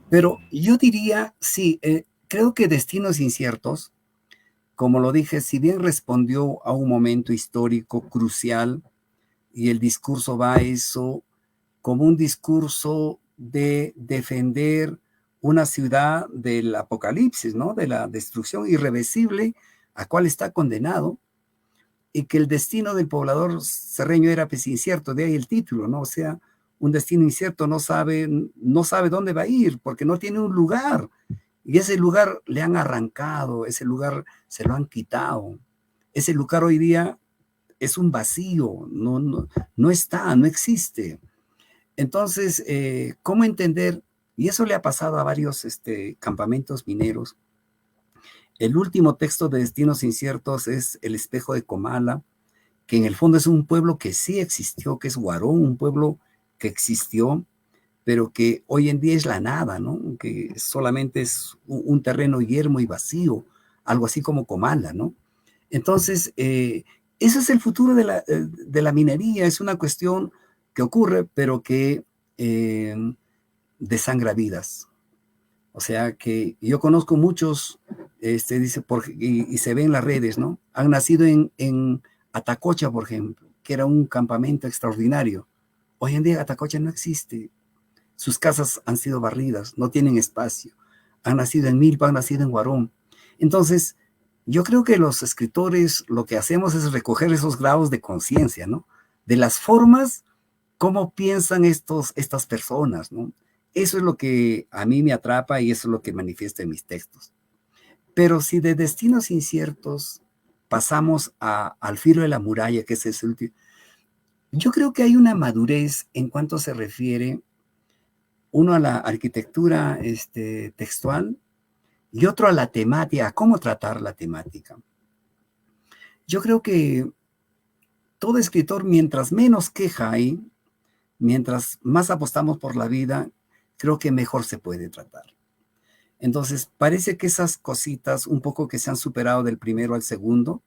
Pero yo diría, sí, creo que Destinos Inciertos, como lo dije, si bien respondió a un momento histórico crucial, y el discurso va a eso como un discurso de defender una ciudad del apocalipsis, ¿no? De la destrucción irreversible a cual está condenado, y que el destino del poblador serreño era pues incierto, de ahí el título, ¿no? O sea, un destino incierto, no sabe dónde va a ir, porque no tiene un lugar, y ese lugar le han arrancado, ese lugar se lo han quitado, ese lugar hoy día es un vacío, no está, no existe. Entonces, ¿cómo entender? Y eso le ha pasado a varios campamentos mineros. El último texto de Destinos Inciertos es El espejo de Comala, que en el fondo es un pueblo que sí existió, que es Huarón, un pueblo que existió, pero que hoy en día es la nada, ¿no? Que solamente es un terreno yermo y vacío, algo así como Comala, ¿no? Entonces, ese es el futuro de la minería, es una cuestión que ocurre, pero que desangra vidas. O sea que yo conozco muchos, dice, y se ve en las redes, ¿no? Han nacido en Atacocha, por ejemplo, que era un campamento extraordinario. Hoy en día Atacocha no existe. Sus casas han sido barridas, no tienen espacio. Han nacido en Milpa, han nacido en Huarón. Entonces, yo creo que los escritores lo que hacemos es recoger esos grados de conciencia, ¿no? De las formas, cómo piensan estas personas, ¿no? Eso es lo que a mí me atrapa y eso es lo que manifiesta en mis textos. Pero si de Destinos Inciertos pasamos al filo de la muralla, que es el último, yo creo que hay una madurez en cuanto se refiere uno a la arquitectura textual y otro a la temática, a cómo tratar la temática. Yo creo que todo escritor, mientras menos queja hay, mientras más apostamos por la vida, creo que mejor se puede tratar. Entonces, parece que esas cositas un poco que se han superado del primero al segundo,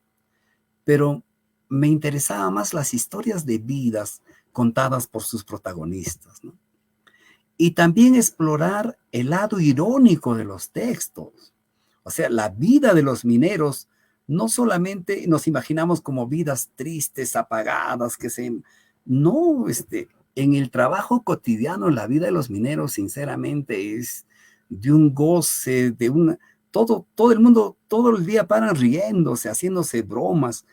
pero me interesaba más las historias de vidas contadas por sus protagonistas, ¿no? Y también explorar el lado irónico de los textos. O sea, la vida de los mineros no solamente nos imaginamos como vidas tristes, apagadas, no, en el trabajo cotidiano, la vida de los mineros, sinceramente, es de un goce, todo el mundo, todo el día paran riéndose, haciéndose bromas.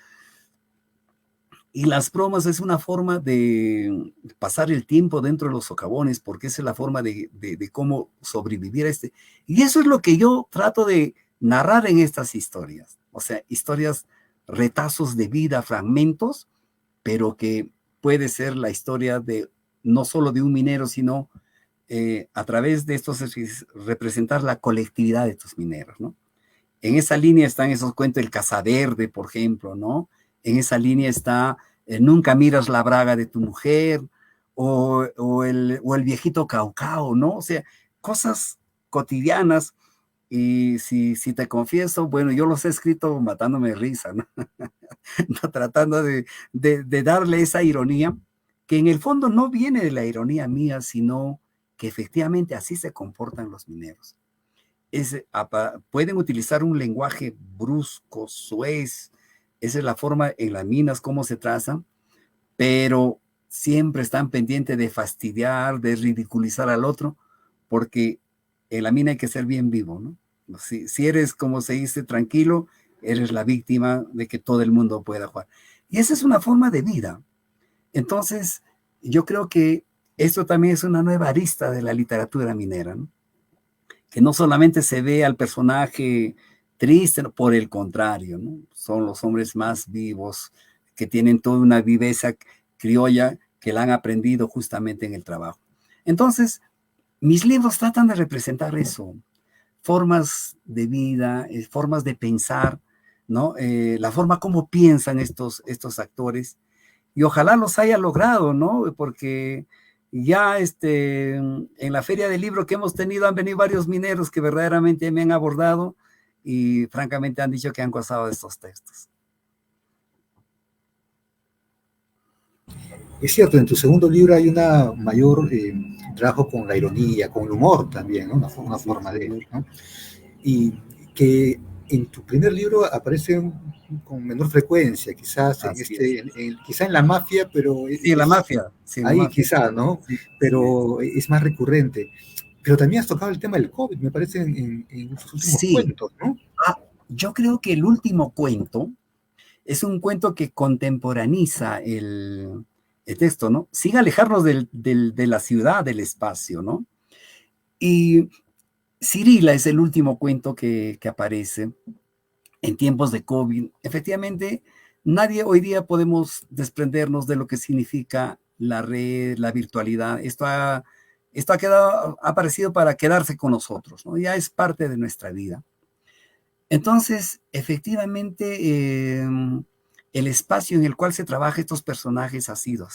Y las bromas es una forma de pasar el tiempo dentro de los socavones, porque esa es la forma de cómo sobrevivir a este. Y eso es lo que yo trato de narrar en estas historias. O sea, historias, retazos de vida, fragmentos, pero que puede ser la historia de no solo de un minero, sino a través de estos representar la colectividad de estos mineros, ¿no? En esa línea están esos cuentos, el Cazaverde, por ejemplo, ¿no? En esa línea está Nunca miras la braga de tu mujer, o el viejito Caucao, ¿no? O sea, cosas cotidianas. Y si te confieso, bueno, yo los he escrito matándome de risa, ¿no? No, tratando de darle esa ironía, que en el fondo no viene de la ironía mía, sino que efectivamente así se comportan los mineros. Pueden utilizar un lenguaje brusco, soez, esa es la forma en las minas, cómo se trazan, pero siempre están pendientes de fastidiar, de ridiculizar al otro, porque en la mina hay que ser bien vivo, ¿no? Si eres, como se dice, tranquilo, eres la víctima de que todo el mundo pueda jugar. Y esa es una forma de vida. Entonces, yo creo que esto también es una nueva arista de la literatura minera, ¿no? Que no solamente se ve al personaje triste, no, por el contrario, ¿no? Son los hombres más vivos, que tienen toda una viveza criolla que la han aprendido justamente en el trabajo. Entonces, mis libros tratan de representar eso, formas de vida, formas de pensar, ¿no? La forma como piensan estos actores, y ojalá los haya logrado, ¿no? Porque ya en la feria del libro que hemos tenido han venido varios mineros que verdaderamente me han abordado y francamente han dicho que han gozado de estos textos. Es cierto, en tu segundo libro hay una mayor trabajo con la ironía, con el humor también, ¿no? Una forma de, ¿no? Y que en tu primer libro aparecen con menor frecuencia, quizás quizá en la mafia, pero sí, la mafia. Sí, ahí la mafia. quizá, ¿no? Sí, pero sí, es más recurrente. Pero también has tocado el tema del COVID, me parece, en sus últimos sí. cuentos, ¿no? Yo creo que el último cuento es un cuento que contemporaniza el texto, ¿no? Sin alejarnos de la ciudad, del espacio, ¿no? Y Cirila es el último cuento que aparece en tiempos de COVID. Efectivamente, nadie hoy día podemos desprendernos de lo que significa la red, la virtualidad. Esto ha aparecido para quedarse con nosotros, ¿no? Ya es parte de nuestra vida. Entonces, efectivamente, el espacio en el cual se trabaja estos personajes ha sido.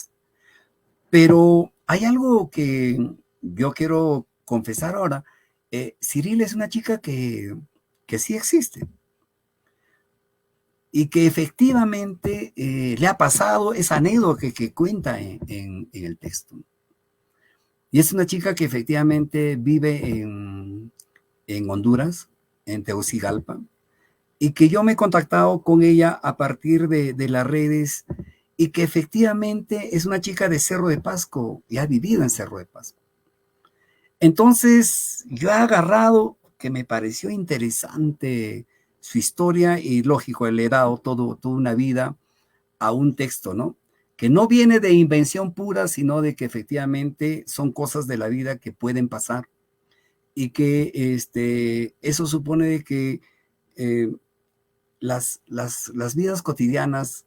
Pero hay algo que yo quiero confesar ahora. Cyril es una chica que sí existe y que efectivamente le ha pasado esa anécdota que cuenta en el texto. Y es una chica que efectivamente vive en Honduras, en Tegucigalpa, y que yo me he contactado con ella a partir de las redes, y que efectivamente es una chica de Cerro de Pasco y ha vivido en Cerro de Pasco. Entonces yo he agarrado, que me pareció interesante su historia, y lógico, le he dado toda una vida a un texto, ¿no? Que no viene de invención pura, sino de que efectivamente son cosas de la vida que pueden pasar, y que eso supone que las vidas cotidianas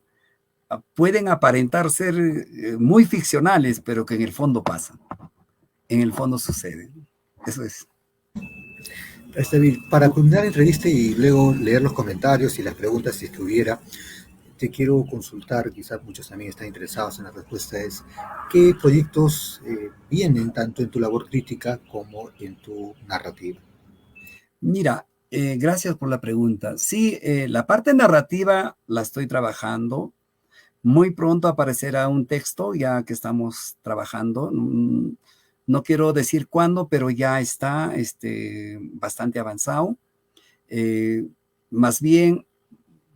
pueden aparentar ser muy ficcionales, pero que en el fondo pasan, en el fondo suceden. Eso es. Para culminar la entrevista y luego leer los comentarios y las preguntas si estuviera, te quiero consultar, quizás muchos también están interesados en la respuesta, es ¿qué proyectos vienen tanto en tu labor crítica como en tu narrativa? Mira, gracias por la pregunta. Sí, la parte narrativa la estoy trabajando. Muy pronto aparecerá un texto ya que estamos trabajando. No quiero decir cuándo, pero ya está bastante avanzado. Más bien,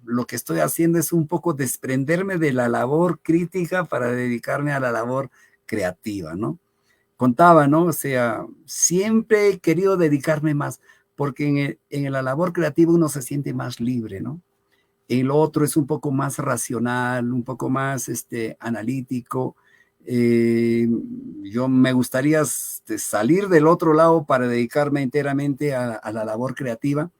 lo que estoy haciendo es un poco desprenderme de la labor crítica para dedicarme a la labor creativa, ¿no? Contaba, ¿no? O sea, siempre he querido dedicarme más, porque en la labor creativa uno se siente más libre, ¿no? El otro es un poco más racional, un poco más analítico. Yo me gustaría salir del otro lado para dedicarme enteramente a la labor creativa,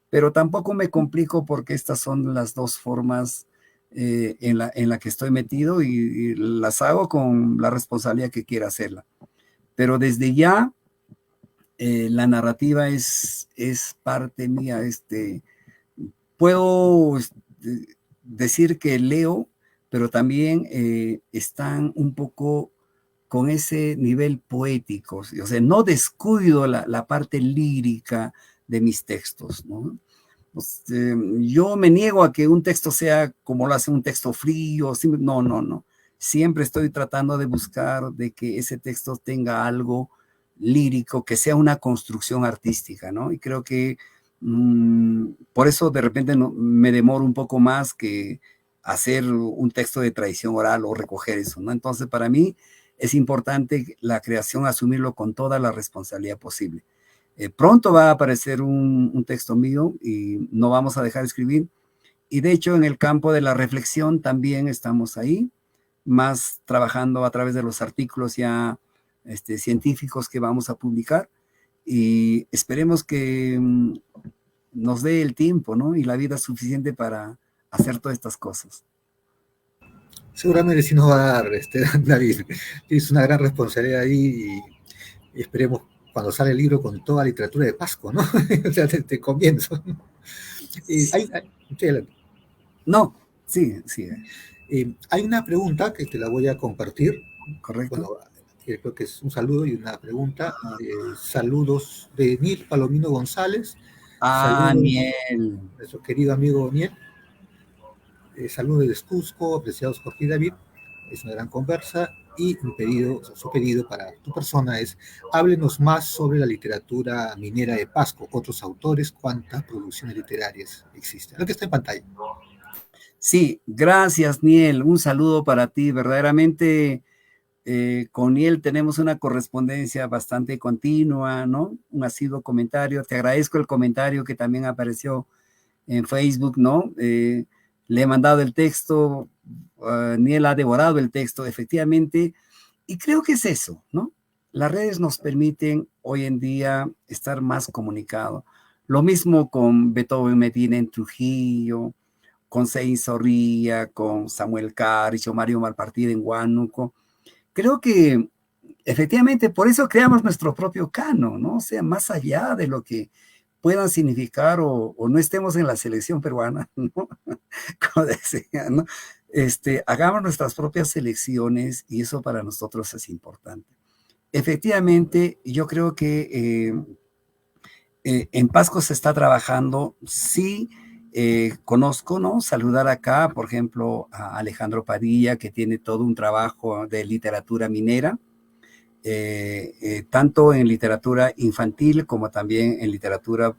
pero tampoco me complico porque estas son las dos formas en la que estoy metido y las hago con la responsabilidad que quiera hacerla. Pero desde ya la narrativa es parte mía. Puedo decir que leo, pero también están un poco con ese nivel poético. O sea, no descuido la parte lírica de mis textos, ¿no? Pues, yo me niego a que un texto sea como lo hace un texto frío. No, no, no. Siempre estoy tratando de buscar de que ese texto tenga algo lírico, que sea una construcción artística, ¿no? Y creo que por eso de repente me demoro un poco más que hacer un texto de tradición oral o recoger eso, ¿no? Entonces, para mí es importante la creación, asumirlo con toda la responsabilidad posible. Pronto va a aparecer un texto mío y no vamos a dejar de escribir. Y de hecho, en el campo de la reflexión también estamos ahí, más trabajando a través de los artículos ya científicos que vamos a publicar. Y esperemos que nos dé el tiempo, ¿no? Y la vida suficiente para hacer todas estas cosas. Seguramente sí nos va a dar, David. Es una gran responsabilidad ahí y esperemos cuando sale el libro con toda literatura de Pasco, ¿no? O sea, desde comienzo. No, sí, sí. Hay una pregunta que te la voy a compartir. Correcto. Bueno, creo que es un saludo y una pregunta. Saludos de Niel Palomino González. Saludos, Niel. Nuestro querido amigo Niel. Saludos de Cusco, apreciados Jorge y David. Es una gran conversa y su pedido para tu persona es: háblenos más sobre la literatura minera de Pasco, otros autores, cuántas producciones literarias existen. Lo que está en pantalla. Sí, gracias, Niel. Un saludo para ti. Verdaderamente, con Niel tenemos una correspondencia bastante continua, ¿no? Un asiduo comentario. Te agradezco el comentario que también apareció en Facebook, ¿no? Le he mandado el texto, Niel ha devorado el texto, efectivamente, y creo que es eso, ¿no? Las redes nos permiten hoy en día estar más comunicados. Lo mismo con Beethoven Medina en Trujillo, con Sein Zorrilla, con Samuel Carricho, Mario Malpartida en Huánuco. Creo que efectivamente por eso creamos nuestro propio canon, ¿no? O sea, más allá de lo que puedan significar o no estemos en la selección peruana, ¿no? Como decía, ¿no? Hagamos nuestras propias selecciones y eso para nosotros es importante. Efectivamente, yo creo que en Pasco se está trabajando, sí, conozco, ¿no? Saludar acá, por ejemplo, a Alejandro Padilla, que tiene todo un trabajo de literatura minera, tanto en literatura infantil como también en literatura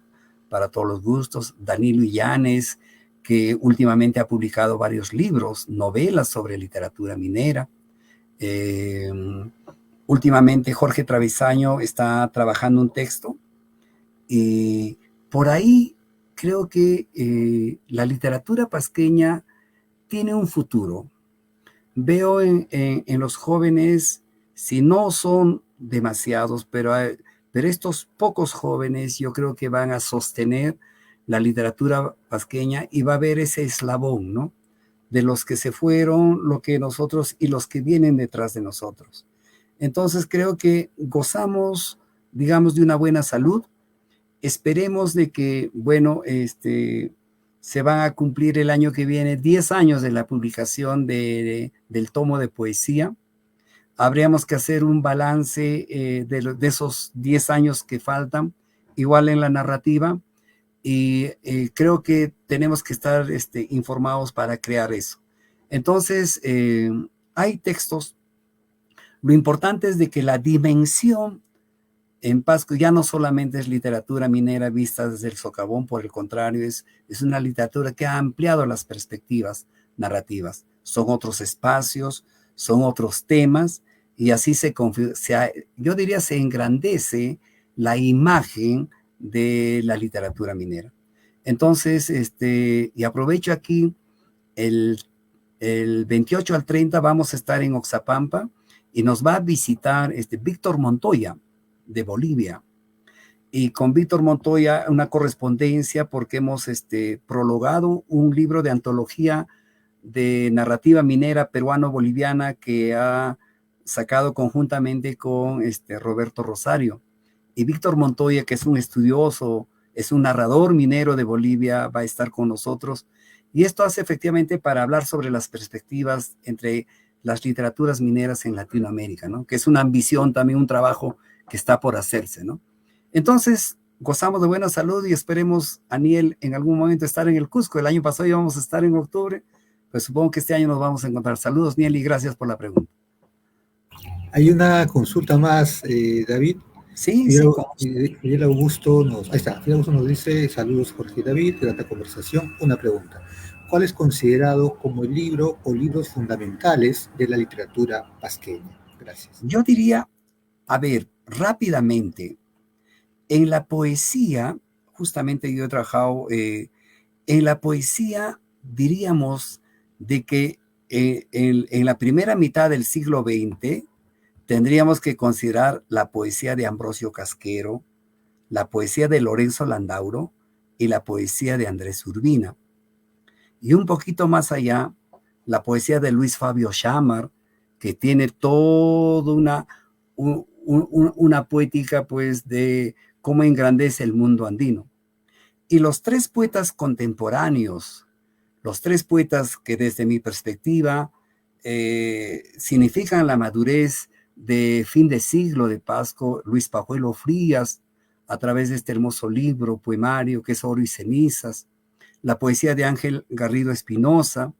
para todos los gustos. Danilo Illanes, que últimamente ha publicado varios libros, novelas sobre literatura minera. Últimamente Jorge Travisaño está trabajando un texto y por ahí creo que la literatura pasqueña tiene un futuro. Veo en los jóvenes, si no son demasiados, pero estos pocos jóvenes yo creo que van a sostener la literatura pasqueña y va a haber ese eslabón, ¿no? De los que se fueron, lo que nosotros y los que vienen detrás de nosotros. Entonces creo que gozamos, digamos, de una buena salud. Esperemos de que, bueno, se van a cumplir el año que viene 10 años de la publicación del tomo de poesía. Habríamos que hacer un balance de esos 10 años que faltan, igual en la narrativa, y creo que tenemos que estar informados para crear eso. Entonces, hay textos. Lo importante es de que la dimensión en Pasco ya no solamente es literatura minera vista desde el socavón, por el contrario, es una literatura que ha ampliado las perspectivas narrativas. Son otros espacios, son otros temas, y así yo diría se engrandece la imagen de la literatura minera. Entonces, y aprovecho aquí, el 28 al 30 vamos a estar en Oxapampa y nos va a visitar Víctor Montoya, de Bolivia. Y con Víctor Montoya una correspondencia porque hemos prologado un libro de antología de narrativa minera peruano-boliviana que ha sacado conjuntamente con Roberto Rosario. Y Víctor Montoya, que es un estudioso, es un narrador minero de Bolivia, va a estar con nosotros. Y esto hace efectivamente para hablar sobre las perspectivas entre las literaturas mineras en Latinoamérica, ¿no? Que es una ambición, también un trabajo que está por hacerse, ¿no? Entonces, gozamos de buena salud y esperemos, Aniel, en algún momento estar en el Cusco. El año pasado íbamos a estar en octubre, pues supongo que este año nos vamos a encontrar. Saludos, Niel, y gracias por la pregunta. Hay una consulta más, David. Sí, sí, Fidel Augusto ahí está, Fidel Augusto nos dice, saludos Jorge y David, grata conversación. Una pregunta, ¿cuál es considerado como el libro o libros fundamentales de la literatura pasqueña? Gracias. Yo diría, a ver, rápidamente, en la poesía, justamente yo he trabajado, en la poesía diríamos de que en la primera mitad del siglo XX tendríamos que considerar la poesía de Ambrosio Casquero, la poesía de Lorenzo Landauro y la poesía de Andrés Urbina. Y un poquito más allá, la poesía de Luis Fabio Chámar, que tiene toda una poética pues de cómo engrandece el mundo andino. Y los tres poetas contemporáneos, los tres poetas que desde mi perspectiva significan la madurez de fin de siglo de Pasco, Luis Pajuelo Frías, a través de este hermoso libro poemario que es Oro y Cenizas, la poesía de Ángel Garrido Espinosa,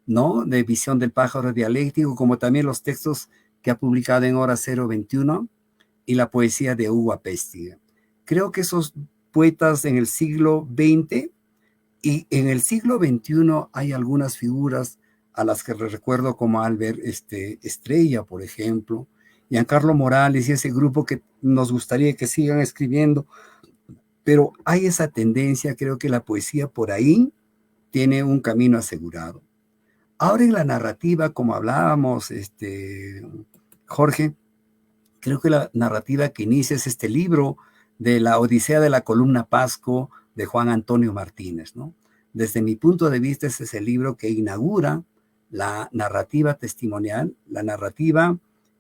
¿no? De Visión del Pájaro Dialéctico, como también los textos que ha publicado en Hora 021, y la poesía de Hugo Apéstiga. Creo que esos poetas en el siglo XX y en el siglo XXI hay algunas figuras a las que recuerdo como Albert Estrella, por ejemplo, Giancarlo Morales y ese grupo que nos gustaría que sigan escribiendo, pero hay esa tendencia, creo que la poesía por ahí tiene un camino asegurado. Ahora en la narrativa, como hablábamos, Jorge, creo que la narrativa que inicia es este libro de la Odisea de la Columna Pasco de Juan Antonio Martínez, ¿no? Desde mi punto de vista, ese es el libro que inaugura la narrativa testimonial, la narrativa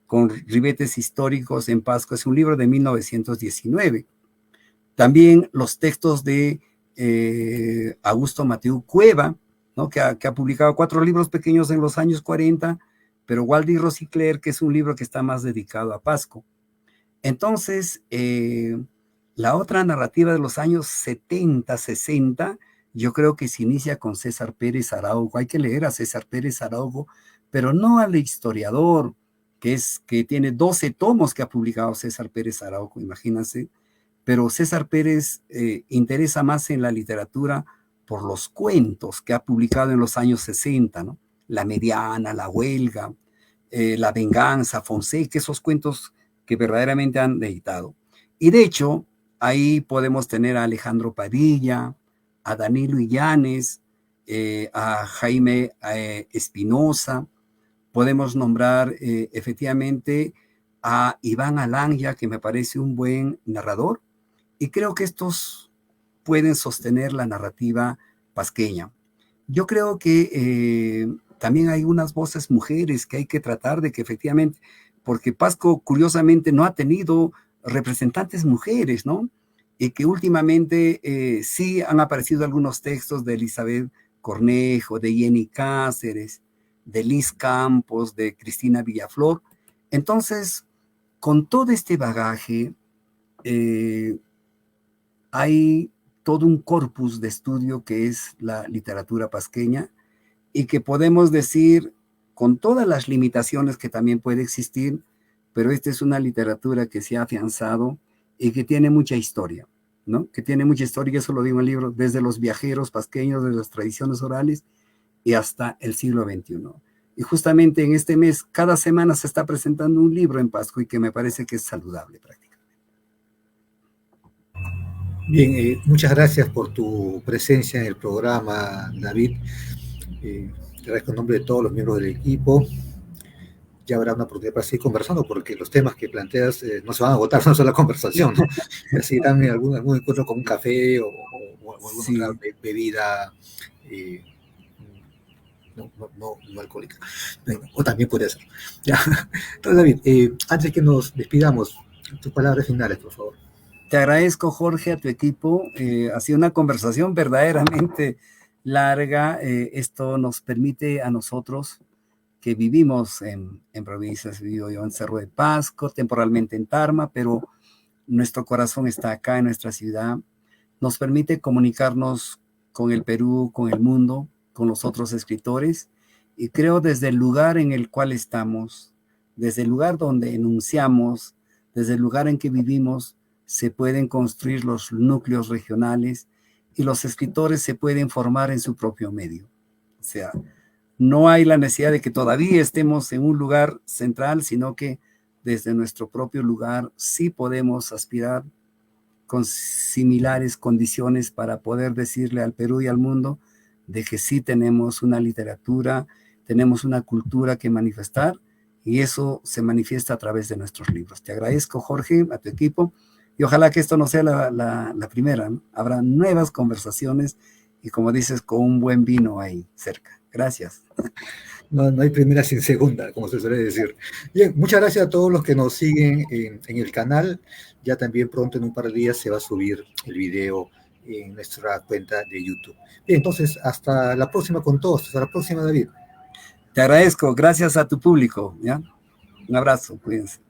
con ribetes históricos en Pasco. Es un libro de 1919. También los textos de Augusto Mateu Cueva, ¿no? que ha publicado 4 libros pequeños en los años 40, pero Waldy Rosicler, que es un libro que está más dedicado a Pasco. Entonces, la otra narrativa de los años 70, 60, yo creo que se inicia con César Pérez Araujo. Hay que leer a César Pérez Araujo, pero no al historiador, que tiene 12 tomos que ha publicado César Pérez Araujo, imagínense. Pero César Pérez interesa más en la literatura por los cuentos que ha publicado en los años 60, ¿no? La Mediana, La Huelga, La Venganza, Fonseca, esos cuentos que verdaderamente han editado. Y de hecho, ahí podemos tener a Alejandro Padilla, a Danilo Illanes, a Jaime Espinosa, podemos nombrar efectivamente a Iván Alanya, que me parece un buen narrador, y creo que estos pueden sostener la narrativa pasqueña. Yo creo que también hay unas voces mujeres que hay que tratar de que efectivamente, porque Pasco curiosamente no ha tenido representantes mujeres, ¿no? Y que últimamente sí han aparecido algunos textos de Elizabeth Cornejo, de Jenny Cáceres, de Liz Campos, de Cristina Villaflor. Entonces, con todo este bagaje, hay todo un corpus de estudio que es la literatura pasqueña y que podemos decir, con todas las limitaciones que también puede existir, pero esta es una literatura que se ha afianzado y que tiene mucha historia, ¿no? Que tiene mucha historia, y eso lo digo en el libro, desde los viajeros pasqueños, de las tradiciones orales y hasta el siglo XXI. Y justamente en este mes, cada semana se está presentando un libro en Pasco y que me parece que es saludable prácticamente. Bien, muchas gracias por tu presencia en el programa, David. Te agradezco en nombre de todos los miembros del equipo. Ya habrá una oportunidad para seguir conversando, porque los temas que planteas no se van a agotar en una sola conversación, ¿no? Así también algún encuentro con un café o alguna Sí. otra bebida no alcohólica. O también puede ser. Ya. Entonces, David, antes que nos despidamos, tus palabras finales, por favor. Te agradezco, Jorge, a tu equipo. Ha sido una conversación verdaderamente larga. Esto nos permite a nosotros que vivimos en provincias, vivo yo en Cerro de Pasco, temporalmente en Tarma, pero nuestro corazón está acá en nuestra ciudad. Nos permite comunicarnos con el Perú, con el mundo, con los otros escritores, y creo desde el lugar en el cual estamos, desde el lugar donde enunciamos, desde el lugar en que vivimos, se pueden construir los núcleos regionales y los escritores se pueden formar en su propio medio. O sea, no hay la necesidad de que todavía estemos en un lugar central, sino que desde nuestro propio lugar sí podemos aspirar con similares condiciones para poder decirle al Perú y al mundo de que sí tenemos una literatura, tenemos una cultura que manifestar, y eso se manifiesta a través de nuestros libros. Te agradezco, Jorge, a tu equipo, y ojalá que esto no sea la primera, ¿no? Habrá nuevas conversaciones y, como dices, con un buen vino ahí cerca. Gracias. No hay primera sin segunda, como se suele decir. Bien, muchas gracias a todos los que nos siguen en el canal. Ya también pronto, en un par de días, se va a subir el video en nuestra cuenta de YouTube. Bien, entonces, hasta la próxima con todos. Hasta la próxima, David. Te agradezco. Gracias a tu público, ¿ya? Un abrazo. Cuídense.